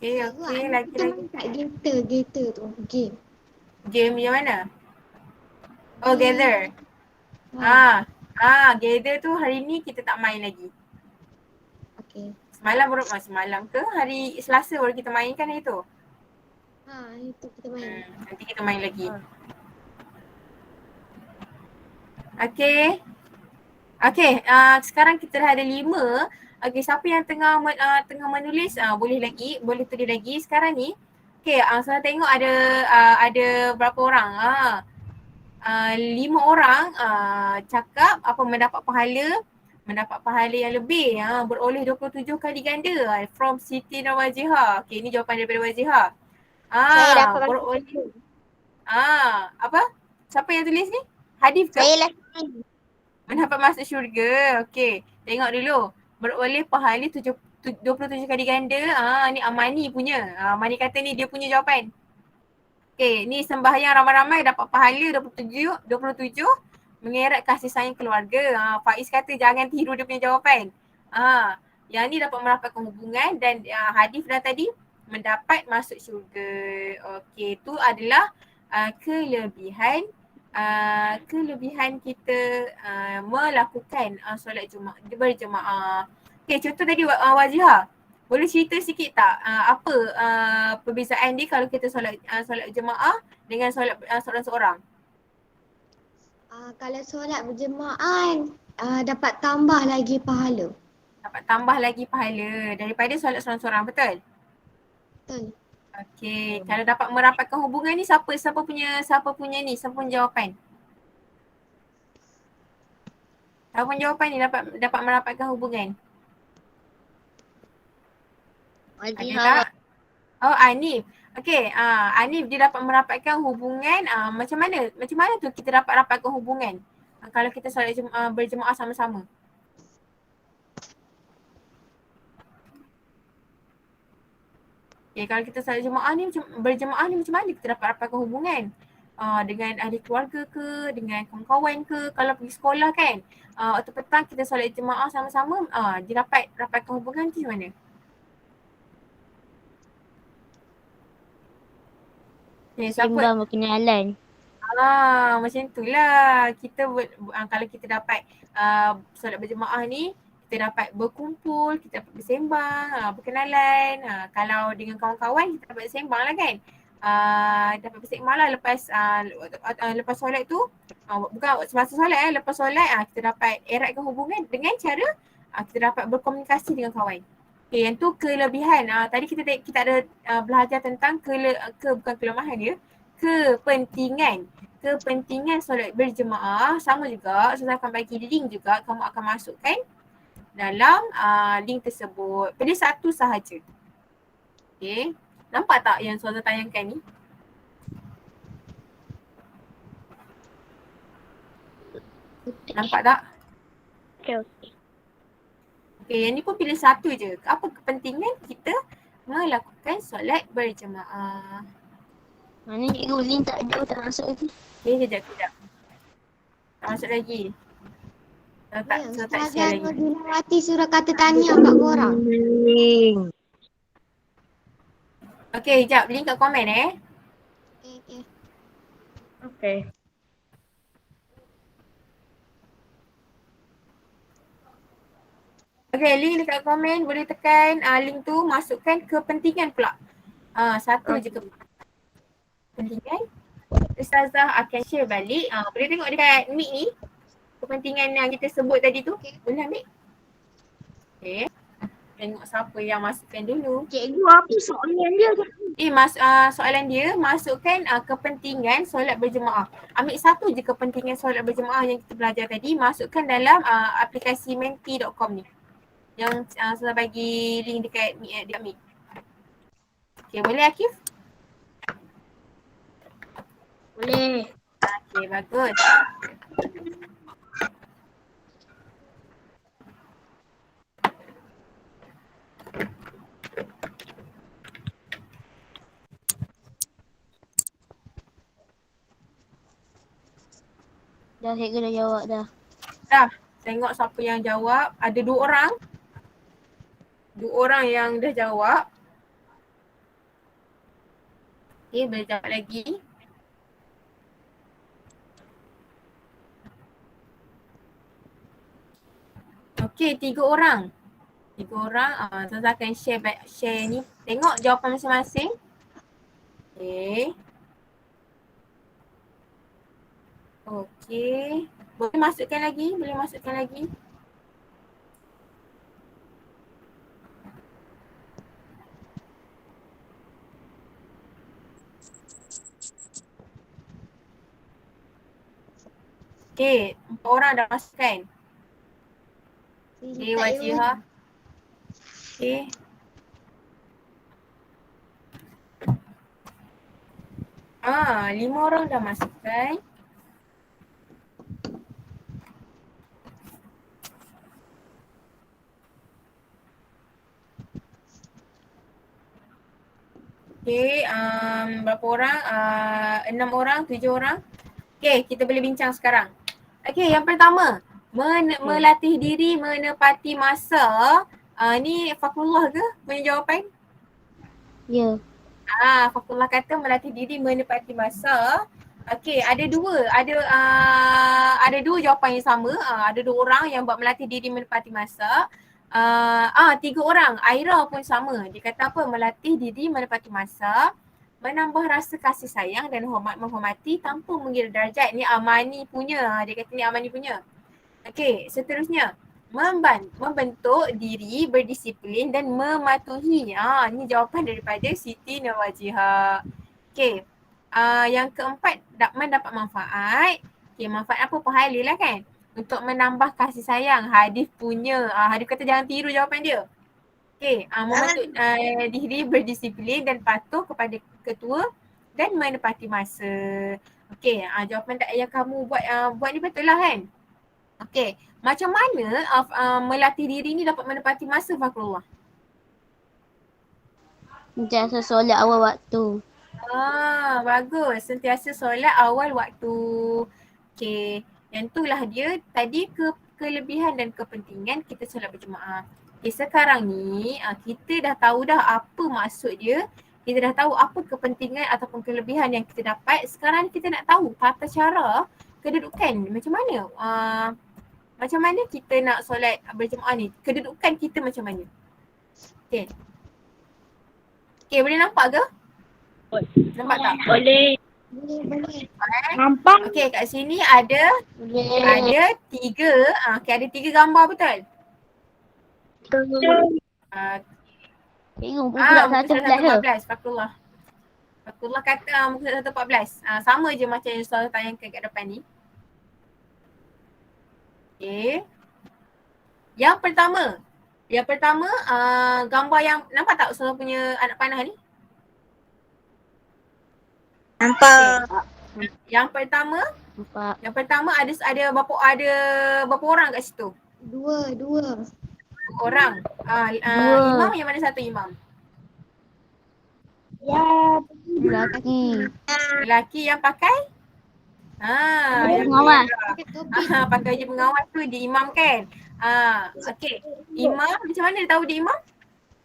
Okay, lagi. Kita main kat gator tu. Game. Game yang mana? Oh, Game. gather. Ha. Gather tu hari ni kita tak main lagi. Okay. Semalam ke hari Selasa baru kita mainkan hari tu. Itu kita main. Nanti kita main lagi. Okay, sekarang kita dah ada 5. Okay, siapa yang tengah menulis boleh tulis lagi sekarang ni. Okay, saya tengok ada berapa orang. 5 orang cakap apa mendapat pahala yang lebih, beroleh 27 kali ganda from Siti dan Wajihah. Okay, ini jawapan daripada Wajihah. Saya dapat beroleh. Apa? Siapa yang tulis ni? Hadif ke? Saya lah. Mendapat masuk syurga. Okey, tengok dulu. Beroleh pahala 27 kali ganda. Ni Amani punya. Amani kata ni dia punya jawapan. Okey, ni sembahyang ramai-ramai dapat pahala 27 mengerat kasih sayang keluarga. Faiz kata jangan tiru dia punya jawapan. Yang ni dapat merapatkan hubungan dan Hadif dah tadi mendapat masuk syurga. Okey, tu adalah kelebihan kita melakukan solat berjemaah. Okay, contoh tadi Wajihah. Boleh cerita sikit tak apa perbezaan dia kalau kita solat berjemaah dengan solat seorang-seorang? Kalau solat berjemaah dapat tambah lagi pahala. Dapat tambah lagi pahala daripada solat seorang-seorang, betul? Betul. Okey, kalau dapat merapatkan hubungan ni siapa punya jawapan? Siapa punya jawapan ni dapat merapatkan hubungan? Ada tak? Oh, Anif. Okey, Anif dia dapat merapatkan hubungan, macam mana tu kita dapat rapatkan hubungan? Kalau kita solat berjemaah sama-sama. Okay, kalau kita solat berjemaah ni macam mana kita dapat rapatkan hubungan? Dengan ahli keluarga ke, dengan kawan-kawan ke, kalau pergi sekolah kan, waktu petang kita solat jemaah sama-sama, dia rapatkan hubungan tu macam mana? Okay, Sembang berkenalan. Macam itulah. Kalau kita dapat solat berjemaah ni, kita dapat berkumpul, kita dapat bersembang, berkenalan. Kalau dengan kawan-kawan, kita dapat bersembang lah kan. Dapat bersembang lah lepas solat tu. Bukan semasa solat lepas solat kita dapat eratkan hubungan dengan cara kita dapat berkomunikasi dengan kawan. Okay, yang tu kelebihan. Tadi kita ada belajar tentang bukan kelemahan dia, kepentingan solat berjemaah. Sama juga, saya akan bagi link juga, kamu akan masukkan dalam link tersebut. Pilih satu sahaja. Okay, nampak tak yang Suhaza tayangkan ni? Nampak tak? Okey. Okay, yang ni pun pilih satu je. Apa kepentingan kita melakukan solat berjemaah? Mana cikgu link tak ada, tak masuk lagi. Okay, kejap. Tak masuk lagi. Tak share lagi. Nurhati suruh kata tanya kat korang. Link. Okay, kejap. Link kat komen Okay. Okey. Okay, link dekat komen. Boleh tekan link tu, masukkan kepentingan pula. Satu je kepentingan. Ustazah akan share balik. Boleh tengok dekat mic ni. Kepentingan yang kita sebut tadi tu. Boleh ambil? Okay. Tengok siapa yang masukkan dulu. Cikgu, apa soalan dia? Soalan dia, masukkan kepentingan solat berjemaah. Ambil satu je kepentingan solat berjemaah yang kita belajar tadi. Masukkan dalam aplikasi menti.com ni. Yang saya bagi link dekat mic. Okay, boleh Akif? Boleh. Okay, bagus. Dah cikgu dah jawab dah. Dah, tengok siapa yang jawab. Ada 2 orang. 2 orang yang dah jawab. Okay, boleh jawab lagi. Okay, 3 orang. 3 orang. Saya akan share ni. Tengok jawapan masing-masing. Okay. Okay. Boleh masukkan lagi? Okay, 4 orang dah masukkan. Okay, Wajihah. Okay. 5 orang dah masukkan. Okay, berapa orang? 6 orang, 7 orang. Okay, kita boleh bincang sekarang. Okay, yang pertama, melatih diri menepati masa. Ni Fakullah ke punya jawapan? Ya. Fakullah kata melatih diri menepati masa. Okay, ada dua jawapan yang sama. Ada 2 orang yang buat melatih diri menepati masa. 3 orang, Aira pun sama. Dia kata apa? Melatih diri menepati masa, menambah rasa kasih sayang dan menghormati tanpa mengira darjat. Ni Amani punya. Dia kata ni Amani punya. Okay, seterusnya. Membentuk diri berdisiplin dan mematuhi. Ini jawapan daripada Siti Nurwajihah. Okey. Yang keempat, mendapat manfaat. Okey, manfaat apa? Pahala lah kan? Untuk menambah kasih sayang. Hadif punya. Hadif kata jangan tiru jawapan dia. Okey, membentuk diri berdisiplin dan patuh kepada ketua dan menepati masa. Okey, jawapan yang kamu buat ni betul lah kan? Okey, macam mana melatih diri ni dapat menepati masa, Fakrullah? Sentiasa solat awal waktu. Bagus. Sentiasa solat awal waktu. Okey, yang itulah dia tadi kelebihan dan kepentingan kita solat berjemaah. Okay, sekarang ni kita dah tahu dah apa maksud dia. Kita dah tahu apa kepentingan ataupun kelebihan yang kita dapat. Sekarang kita nak tahu tata cara kedudukan. Macam mana kita nak solat berjemaah ni? Kedudukan kita macam mana? Okay. Okay, boleh nampak ke? Nampak tak? Boleh. Boleh. Nampak? Okay, kat sini ada tiga. Okay, ada 3 gambar betul? Tengok Muka budak surat 114 114, Fakrullah kata muka surat 114. Sama je macam yang Ustaz tayangkan kat depan ni. Okay. Yang pertama gambar yang nampak tak Ustaz punya anak panah ni? Nampak. Okay. Yang pertama ada berapa orang kat situ? Dua. Orang. Imam yang mana satu imam? Lelaki. Lelaki yang pakai? Yang Pengawal. pakai je pengawal tu diimamkan. Okey. Imam macam mana dia tahu dia imam?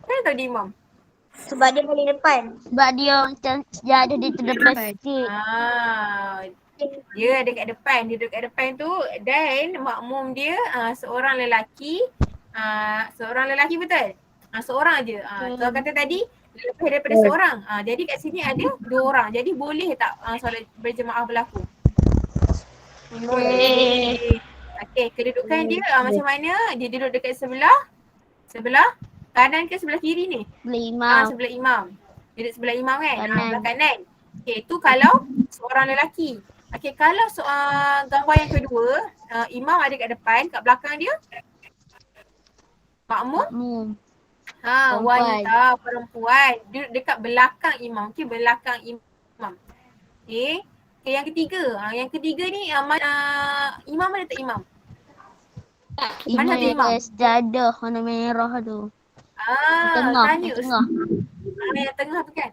Mana tahu dia imam? Sebab dia paling depan. Sebab dia macam sejadah dia terdepan sikit. Dia ada kat depan. Dia duduk kat depan tu dan makmum dia seorang lelaki. Seorang lelaki betul? Seorang je. Tuan kata tadi lebih daripada seorang. Jadi kat sini ada 2 orang. Jadi boleh tak solat berjemaah berlaku? Boleh. Okey, kedudukan dia macam mana? Dia duduk dekat sebelah kanan ke sebelah kiri ni? Sebelah imam. Sebelah imam. Dia duduk sebelah imam kan? Kanan. Sebelah kanan. Okey, tu kalau seorang lelaki. Okey, kalau gambar yang kedua, imam ada kat depan, kat belakang dia makmum. Wanita, perempuan. Duduk dekat belakang imam. Okey, belakang imam. Okey. Okay, yang ketiga ni imam mana tak imam? Mana ada imam? Sejadah warna merah tu. Tengah. Yang tengah tu kan.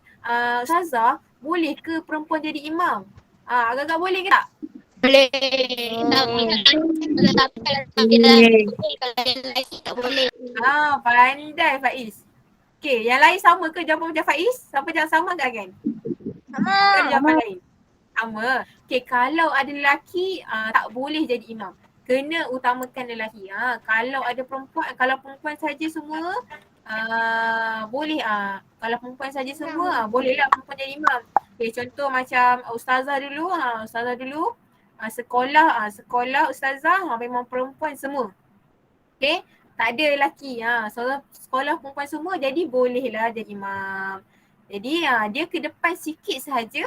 Ustazah, boleh ke perempuan jadi imam? Agak-agak boleh ke tak? Boleh. Tak boleh. Pandai Faiz. Okay, yang lain sama ke jawapan macam Faiz? Siapa jawab sama ke kan? Sama. Jawapan lain. Sama. Okay, kalau ada lelaki tak boleh jadi imam. Kena utamakan lelaki. Kalau ada perempuan, kalau perempuan saja semua boleh. Kalau perempuan saja semua bolehlah perempuan jadi imam. Okay, contoh macam ustazah dulu. Ustazah dulu sekolah ustazah memang perempuan semua. Okay, tak ada lelaki. Sekolah perempuan semua jadi bolehlah jadi imam. Jadi dia ke depan sikit sahaja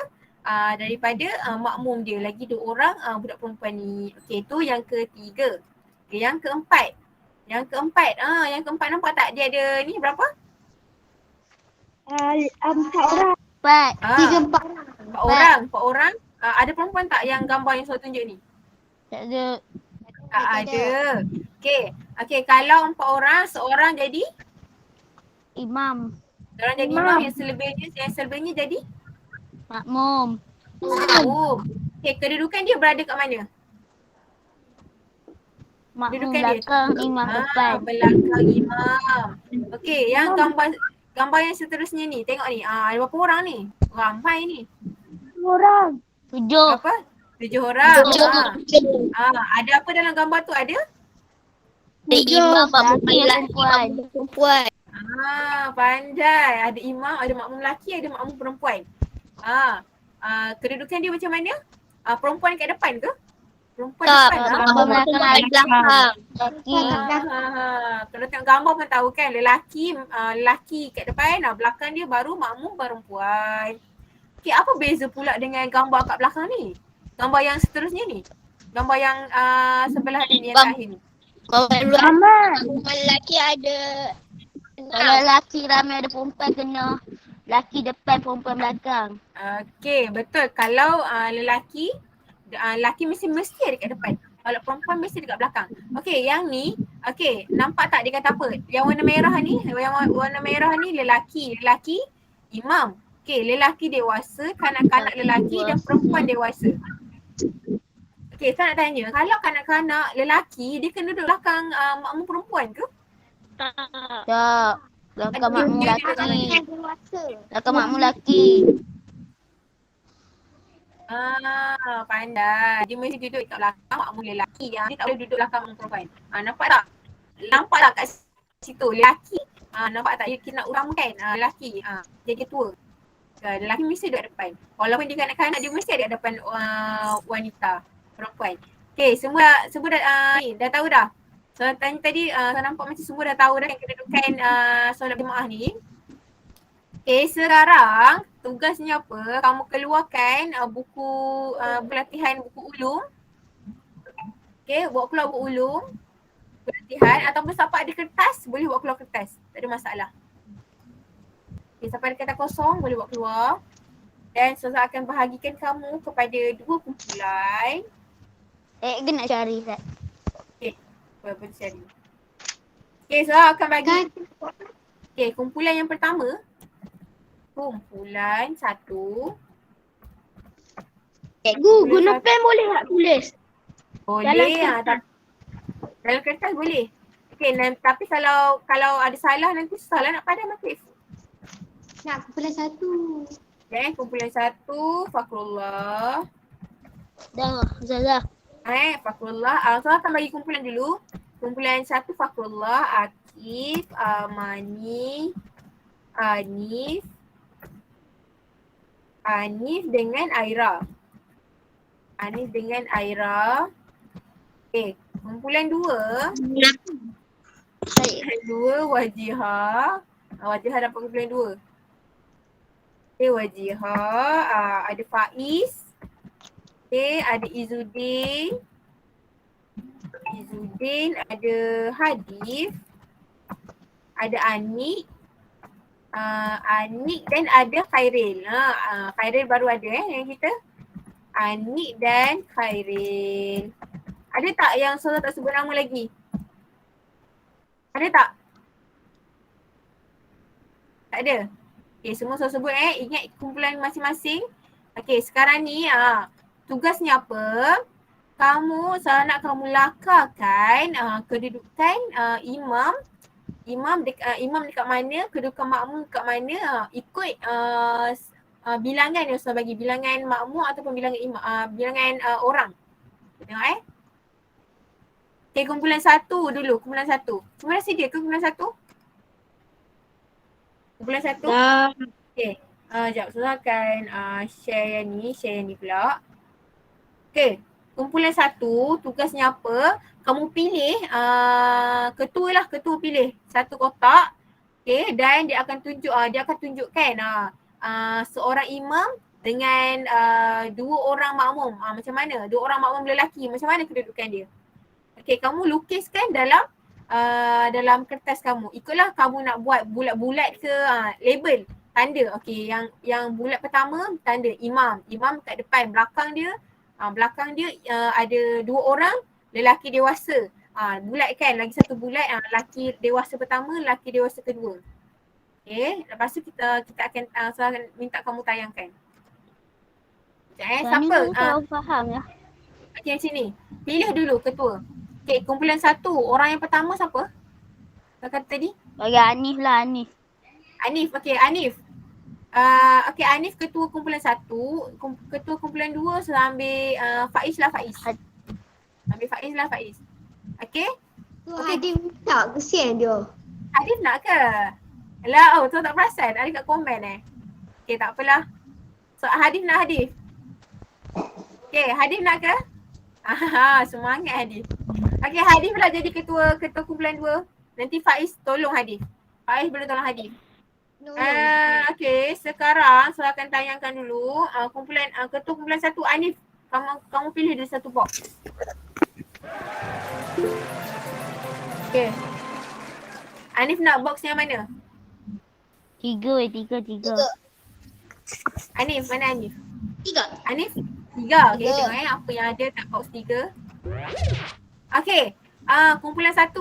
daripada makmum dia. Lagi 2 orang budak perempuan ni. Okey, tu yang ketiga. Okay, yang keempat nampak tak dia ada ni berapa? 4 orang. 4 orang. Ada perempuan tak yang gambar yang saya tunjuk ni? Tak ada. Tak ada. Okey, kalau 4 orang, seorang jadi Imam. seorang jadi imam, yang selebihnya jadi Makmum. Okay, kedudukan dia berada kat mana? Makmum Kedudukan belakang, dia. imam depan. Belakang imam. Okey, yang gambar yang seterusnya ni, tengok ni. Ada berapa orang ni? Ramai ni. 7. Berapa? 7 orang. Ada apa dalam gambar tu? Ada? Imam, perempuan. Pandai. Ada imam, ada makmum lelaki, ada makmum perempuan. Kedudukan dia macam mana? Perempuan kat depan ke? Perempuan Tak, depan lah. perempuan belakang ada belakang. Laki. Kalau tengok gambar pun tahu kan, lelaki kat depan, belakang dia baru makmum perempuan. Okay, apa beza pula dengan gambar kat belakang ni? Gambar yang seterusnya ni? Gambar yang sebelah dia ni, yang terakhir ni. Kalau Perempuan lelaki ada Kalau lelaki ramai ada perempuan kena lelaki depan perempuan belakang. Okay, betul. Kalau lelaki mesti ada kat depan. Kalau perempuan mesti dekat belakang. Okay, yang ni, okay, nampak tak dia kata apa? Yang warna merah ni lelaki imam. Okay, lelaki dewasa, kanak-kanak lelaki dan perempuan dewasa. Okay, saya nak tanya, kalau kanak-kanak lelaki, dia kena duduk belakang makmum perempuan ke? Tak. Belakang makmum Dia lelaki. dewasa. Belakang makmum lelaki. Pandai. Dia mesti duduk kat belakang makmum lelaki. Yang dia tak boleh duduk belakang makmum perempuan. Nampak tak? Nampak tak kat situ? Lelaki. Nampak tak? Dia nak utamakan lelaki. Dia ketua. Lelaki mesti duduk depan. Walaupun dia kanak-kanak, dia mesti ada depan wanita. Perempuan. Okay, semua dah tahu dah. So tadi saya nampak macam semua dah tahu dah yang kedudukan solat berjemaah ni. Okay, sekarang tugasnya apa? Kamu keluarkan buku pelatihan buku ulum. Okay, bawa keluar buku ulum. Pelatihan ataupun siapa ada kertas, boleh bawa keluar kertas. Tak ada masalah. Okay, siapa ada kertas kosong, boleh bawa keluar. Dan saya akan bahagikan kamu kepada 2 kumpulan. Kena cari Zat. Boleh cari. Okay, saya akan bagi. Okay, kumpulan yang pertama. Kumpulan 1. Cikgu, guna pen boleh tak tulis? Boleh. Dalam kertas boleh. Okay, tapi kalau ada salah nanti salah nak padam Akif. Nak kumpulan 1. Okay, kumpulan 1, Fakrullah. Dah, Zazah. Fakrullah. So akan bagi kumpulan dulu. Kumpulan 1, Fakrullah, Akif, Mani, Anif dengan Aira. Okay, kumpulan 2. Kumpulan 2, Wajihah. Wajihah dapat kumpulan 2. Okay, Wajihah. Ada Faiz. Okay, ada Izzuddin. Ada Hadif. Ada Anik. Anik dan ada Khairil. Khairil baru ada yang kita. Anik dan Khairil. Ada tak yang Soza tak sebut nama lagi? Ada tak? Tak ada? Okay, semua Soza sebut ingat kumpulan masing-masing. Okay, sekarang ni tugasnya apa? Saya nak kamu lakarkan kedudukan imam dekat mana, kedudukan makmum dekat mana, ikut bilangan yang Ustaz bagi, bilangan makmum ataupun bilangan bilangan orang. Tengok Okay, kumpulan 1 dulu, kumpulan 1. Semua dah sedia ke kumpulan 1? Kumpulan 1? Okay, sekejap, Ustaz akan share yang ni pula. Okay, kumpulan 1, tugasnya apa? Kamu pilih ketua pilih satu kotak, okay, dan dia akan tunjukkan seorang imam dengan 2 orang makmum. Macam mana? 2 orang makmum lelaki, macam mana kedudukan dia? Okay, kamu lukiskan dalam kertas kamu. Ikutlah kamu nak buat bulat-bulat ke label, tanda. Okay, yang bulat pertama tanda imam kat depan, belakang dia ada 2 orang lelaki dewasa. Bulatkan lagi satu bulat, lelaki dewasa pertama, lelaki dewasa kedua. Okay, lepas tu kita akan saya akan minta kamu tayangkan. Siapa? Tahu faham ya. Okay, sini. Pilih dulu ketua. Okay, kumpulan 1. Orang yang pertama siapa? Kau kata tadi? Bagi Anif lah, Anif. Anif. Okay, Anif. Okay, Anif ketua kumpulan 1. Ketua kumpulan 2 saya ambil Faiz lah, Faiz. Ambil Faiz lah, Faiz. Okay? Hadif tak, kesian dia. Hadif nak ke? Alah, tu tak perasan. Ada kat komen Okay, tak apalah. So, Hadif nak Hadif. Okay, Hadif nak ke? Semangat Hadif. Okey, Hadif lah jadi ketua kumpulan 2. Nanti Faiz tolong Hadif. Faiz boleh tolong Hadif. Okey, sekarang saya akan tayangkan dulu ketua kumpulan 1 Anif. Kamu pilih dari satu box. Okey. Anif nak box yang mana? 3. Anif, mana Anif? 3. Anif? 3. Okey, tengok apa yang ada kat box 3. Okey. Kumpulan 1.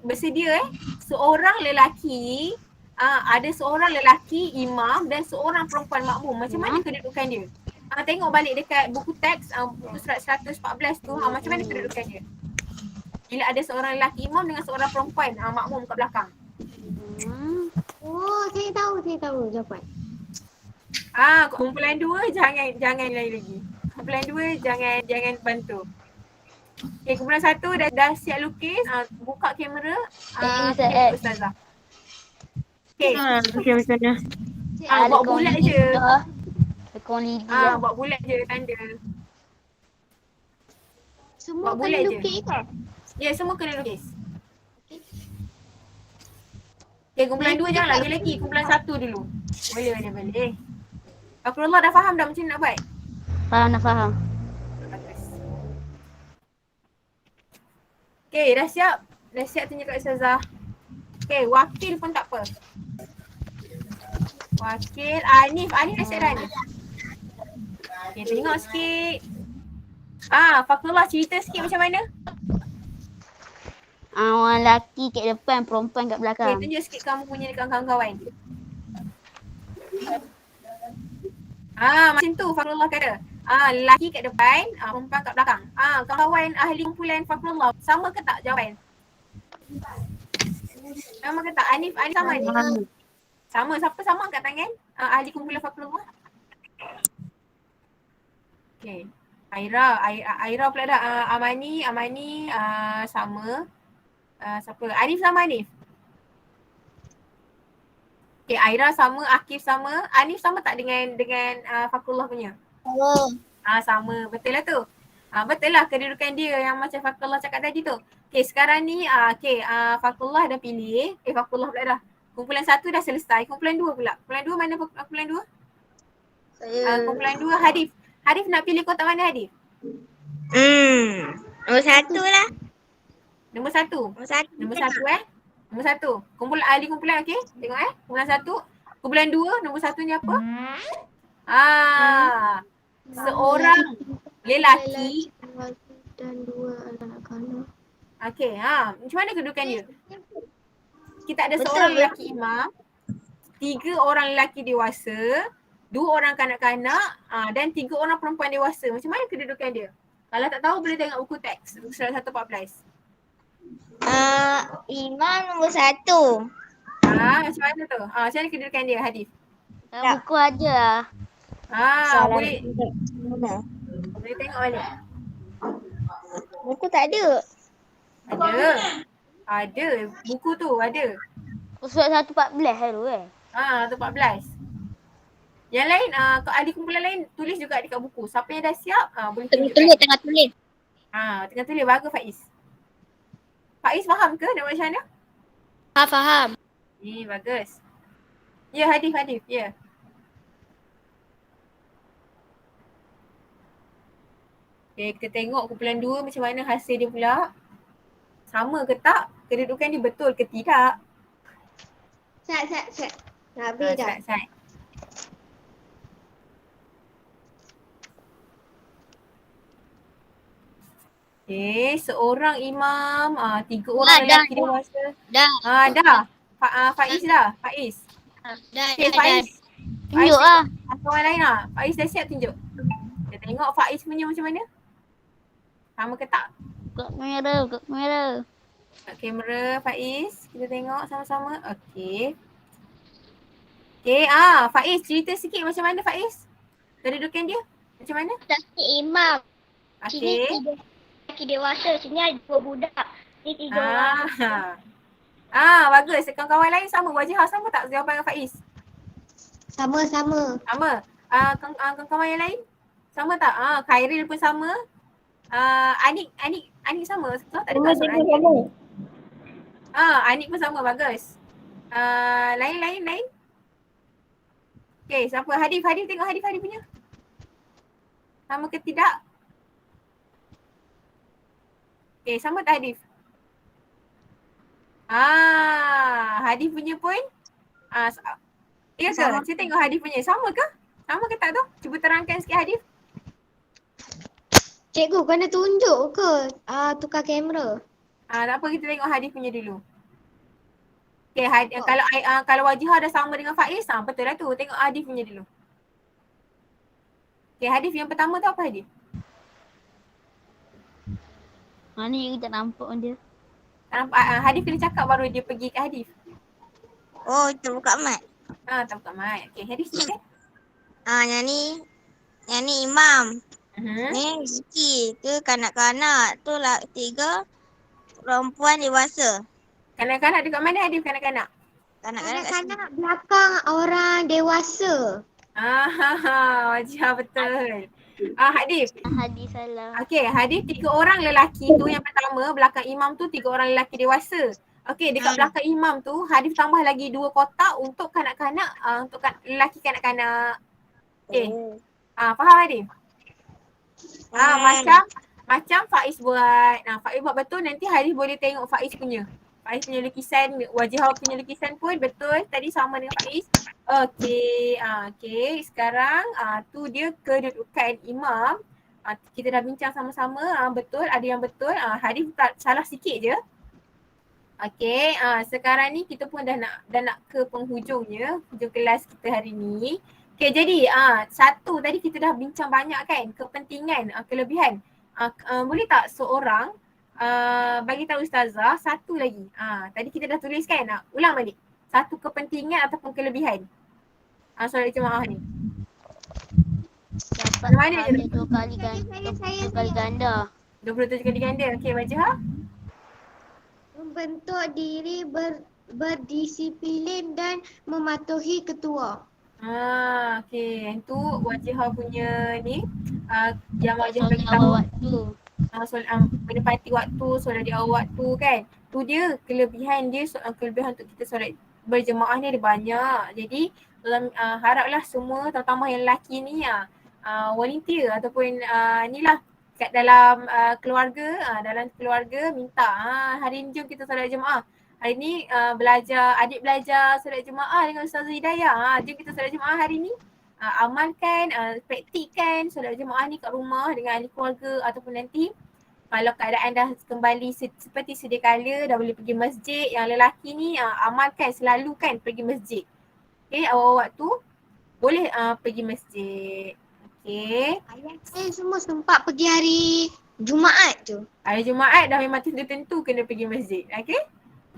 Bersedia seorang lelaki, ada seorang lelaki imam dan seorang perempuan makmum. Macam mana kedudukan dia? Tengok balik dekat buku teks buku surat 114 tu, macam mana kedudukan dia? Bila ada seorang lelaki imam dengan seorang perempuan makmum kat belakang. Oh, saya tahu jawapan. Kumpulan 2 jangan lagi. Kumpulan 2 jangan bantu. Okay, kumpulan 1 dah siap lukis. Buka kamera. Ustazah. Okay. Okey, macam mana? Buat bulat je. Lekong lidi. Buat bulat je tanda. Semua Buat bulat kena je. lukis ke? Ya, semua kena lukis. Okay, kumpulan 2 jangan lagi. Kumpulan 1 dulu. Boleh. Fakrullah dah faham dah macam mana nak buat? Faham. Bagus. Okay, dah siap? Dah siap tunjuk kat Ustazah. Okay, wakil pun tak apa. Wakil, Anif dah siap dah ni. Okay, tengok sikit. Fakrullah cerita sikit macam mana? Orang lelaki kat depan, perempuan kat Okay, belakang. tunjuk sikit kamu punya dekat kawan-kawan. Macam tu Fakrullah kata. Lelaki kat depan, perempuan kat belakang. Kawan ahli kumpulan Fakrullah, sama ke tak jawapan? Sama ke tak? Anif sama ni? Sama. Siapa sama angkat tangan? Ahli kumpulan Fakrullah. Okay. Aira pula dah. Amani sama. Siapa? Arif sama Anif? Okay, Aira sama, Akif sama. Anif sama tak dengan Fakrullah punya? Sama. Betul lah tu. Betul lah kedudukan dia yang macam Fakrullah cakap tadi tu. Okay, sekarang ni Fakrullah dah pilih. Fakrullah pula dah. Kumpulan 1 dah selesai. Kumpulan 2 pula. Kumpulan 2 mana kumpulan 2? Kumpulan 2 Hadif. Hadif nak pilih kotak mana Hadif? Nombor 1 lah. Nombor 1. Nombor 1 Nombor 1. Ahli kumpulan okey. Tengok Kumpulan 1. Kumpulan 2 nombor 1 ni apa? Seorang lelaki dan 2 anak-anak. Okey, macam mana kedudukan dia? Kita ada seorang lelaki imam, 3 orang lelaki dewasa, 2 orang kanak-kanak dan 3 orang perempuan dewasa. Macam mana kedudukan dia? Kalau tak tahu boleh tengok buku teks surat 114. Imam nombor 1. Macam mana tu? Macam mana kedudukan dia Hadif? Buku ada. Boleh tengok balik. Buku tak ada. Ada. Buku tu ada. Surat 114 tu 114. Yang lain, ahli kumpulan lain tulis juga dekat buku. Siapa yang dah siap, boleh tunjukkan. Tengah tulis. Tengah tulis. Bagus Faiz. Faiz faham ke nak buat macam mana? Faham. Bagus. Ya, Hadif. Ya. Okay, kita tengok kumpulan 2 macam mana hasil dia pula. Sama ke tak? Kedudukan dia betul ke tidak? Sat. Dah habis dah. Sat. Okay, seorang imam, 3 orang lelaki dewasa. Dah. Faiz dah. Faiz. Okay, Faiz. Tunjuk lah. Kawan lain lah. Faiz dah siap tunjuk. Kita tengok Faiz punya macam mana. Sama ke tak? Buka kamera. Kat kamera Faiz. Kita tengok sama-sama. Okay, Faiz cerita sikit macam mana Faiz? Kedudukan dia macam mana? Imam. Okay. Lelaki dewasa. Sini ada 2 budak. Ni 3 orang. Bagus. Kawan-kawan lain sama. Wajihah sama tak jawapan dengan Faiz? Sama. Sama. Kawan-kawan yang lain? Sama tak? Khairil pun sama. Anik sama. So, tak ada tak soalan Anik. Anik pun sama, bagus. Lain. Okay, siapa? Hadif tengok Hadif punya. Sama ke tidak? Okay, sama tak Hadif? Hadif punya pun ya ke? Saya tengok Hadif punya. Sama ke? Sama ke tak tu? Cuba terangkan sikit Hadif. Cikgu kena tunjuk ke tukar kamera? Tak apa, kita tengok Hadif punya dulu. Okay, kalau Wajihah dah sama dengan Faiz, betul lah tu. Tengok Hadif punya dulu. Okay, Hadif yang pertama tu apa Hadif? Ni tak nampak dia. Hadif kena cakap baru dia pergi ke Hadif. Oh, itu buka mat. Tak buka mic. Okay, Hadif silakan. Yang ni Imam. Uh-huh. Ni Ziki. Tu kanak-kanak. Tu lah 3 perempuan dewasa. Kanak-kanak dekat mana Hadif kanak-kanak? Kanak-kanak kat sini. Kanak-kanak belakang orang dewasa. Wajah betul. Hadif. Hadis salah. Okay, Hadif 3 orang lelaki tu yang pertama, belakang Imam tu 3 orang lelaki dewasa. Okay, dekat belakang Imam tu Hadif tambah lagi 2 kotak untuk kanak-kanak, untuk lelaki kanak-kanak. Okay. Faham Hadif? Macam Faiz buat. Faiz buat betul, nanti Hadif boleh tengok Faiz punya. Faiz punya lukisan, Wajihah punya lukisan pun betul. Tadi sama dengan Faiz. Okay, sekarang tu dia kedudukan Imam. Kita dah bincang sama-sama, betul, ada yang betul. Hadif tak salah sikit je. Okay, sekarang ni kita pun dah nak ke penghujung kelas kita hari ni. Okay, jadi satu tadi kita dah bincang banyak kan, kepentingan, kelebihan. Boleh tak seorang bagi tahu Ustazah satu lagi. Tadi kita dah tulis kan, ulang balik. Satu kepentingan ataupun kelebihan solat jemaah ni. Dapat Mana je? 2 kali ganda. 27 kali ganda. Okay, Wajihah. Membentuk diri berdisiplin dan mematuhi ketua. Okay. Itu Wajihah punya ni. Yang Wajihah bagi Solat tahu. waktu. Menepati waktu, solat di awal waktu kan. Tu dia kelebihan dia, kelebihan untuk kita solat berjemaah ni ada banyak. Jadi haraplah semua terutama yang lelaki ni volunteer ataupun ni lah kat dalam dalam keluarga minta hari ni jom kita solat jemaah. Hari ni adik belajar solat jemaah dengan Ustazah Hidayah. Jom kita solat jemaah hari ni. Amalkan, praktikkan solat jemaah ni kat rumah dengan ahli keluarga ataupun nanti kalau keadaan dah kembali seperti sedia kala, dah boleh pergi masjid. Yang lelaki ni amalkan selalu kan pergi masjid. Okay, awal waktu boleh pergi masjid. Okay. Ayah saya semua sempat pergi hari Jumaat tu. Hari Jumaat dah memang tentu-tentu kena pergi masjid. Okay.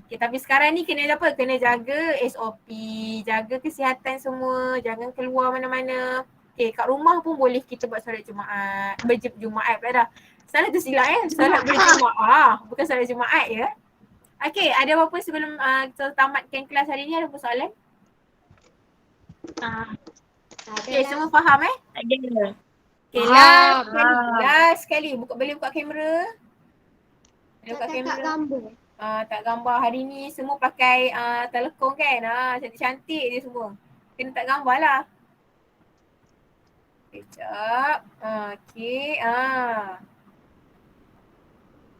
Okay, tapi sekarang ni kena apa? Kena jaga SOP, jaga kesihatan semua, jangan keluar mana-mana. Okay, kat rumah pun boleh kita buat solat Jumaat. Jumaat pula dah. Salah tu silap solat berjemaah. Bukan solat Jumaat ya. Okay, ada apa-apa sebelum kita tamatkan kelas hari ni? Ada apa soalan? Okay, semua faham Ada. Okay, last sekali. Boleh buka kamera? Boleh buka kamera? Gambar. Tak gambar. Hari ni semua pakai telekong kan. Cantik-cantik je semua. Kena tak gambar lah. Sekejap. Okay.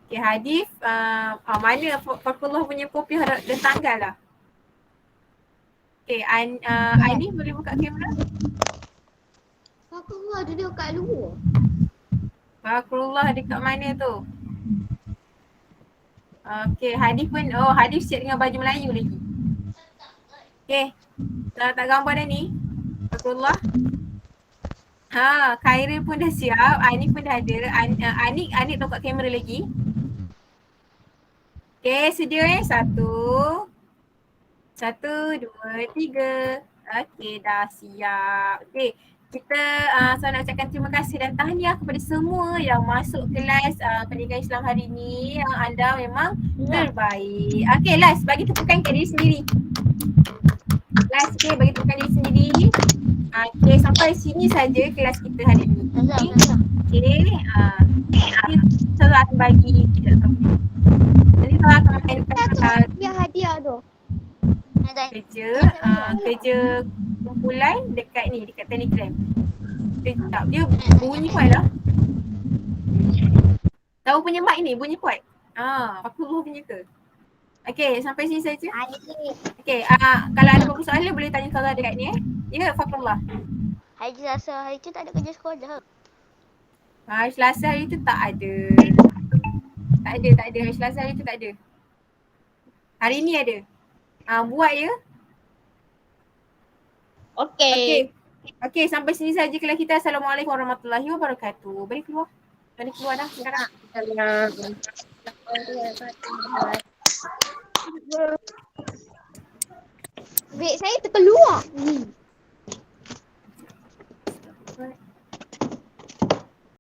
Okay, Hadif. Mana Fakullah punya kopi dan tanggal lah. Okay, Aini boleh buka kamera? Fakullah duduk kat luar. Fakullah dekat mana tu? Okay, Hadif pun, Hadif siap dengan baju Melayu lagi. Okay, tak gambar dah ni. Fakullah. Khairil pun dah siap, Anik pun dah ada. Anik tahu kat kamera lagi. Okay, sedia 1, 2, 3. Okay, dah siap. Okay, kita saya nak ucapkan terima kasih dan tahniah kepada semua yang masuk kelas pendidikan Islam hari ni. Anda memang terbaik. Okay, last bagi tepukan ke diri sendiri. Last, okay, bagi tepukan diri sendiri. Okay, sampai sini saja kelas kita hari ini. Okay, nanti Sarah akan bagi nanti Sarah akan mainkan Biar hadiah tu. kerja kumpulan dekat ni, dekat Telegram. Sekejap, dia bunyi kuat lah. Tahu punya mic ni, bunyi kuat. Aku punya ke? Okay, sampai sini saja. Okay, kalau ada apa-apa soalan boleh tanya Sarah dekat ni Ya, Fakullah. Hari Selasa hari tu tak ada kerja sekolah. Hari Selasa hari tu tak ada. Tak ada. Hari Selasa hari tu tak ada. Hari ni ada. Buat ya. Okey. Okay, sampai sini saja kelas kita. Assalamualaikum warahmatullahi wabarakatuh. Balik keluar. Balik keluar dah sekarang. Beg saya terkeluar.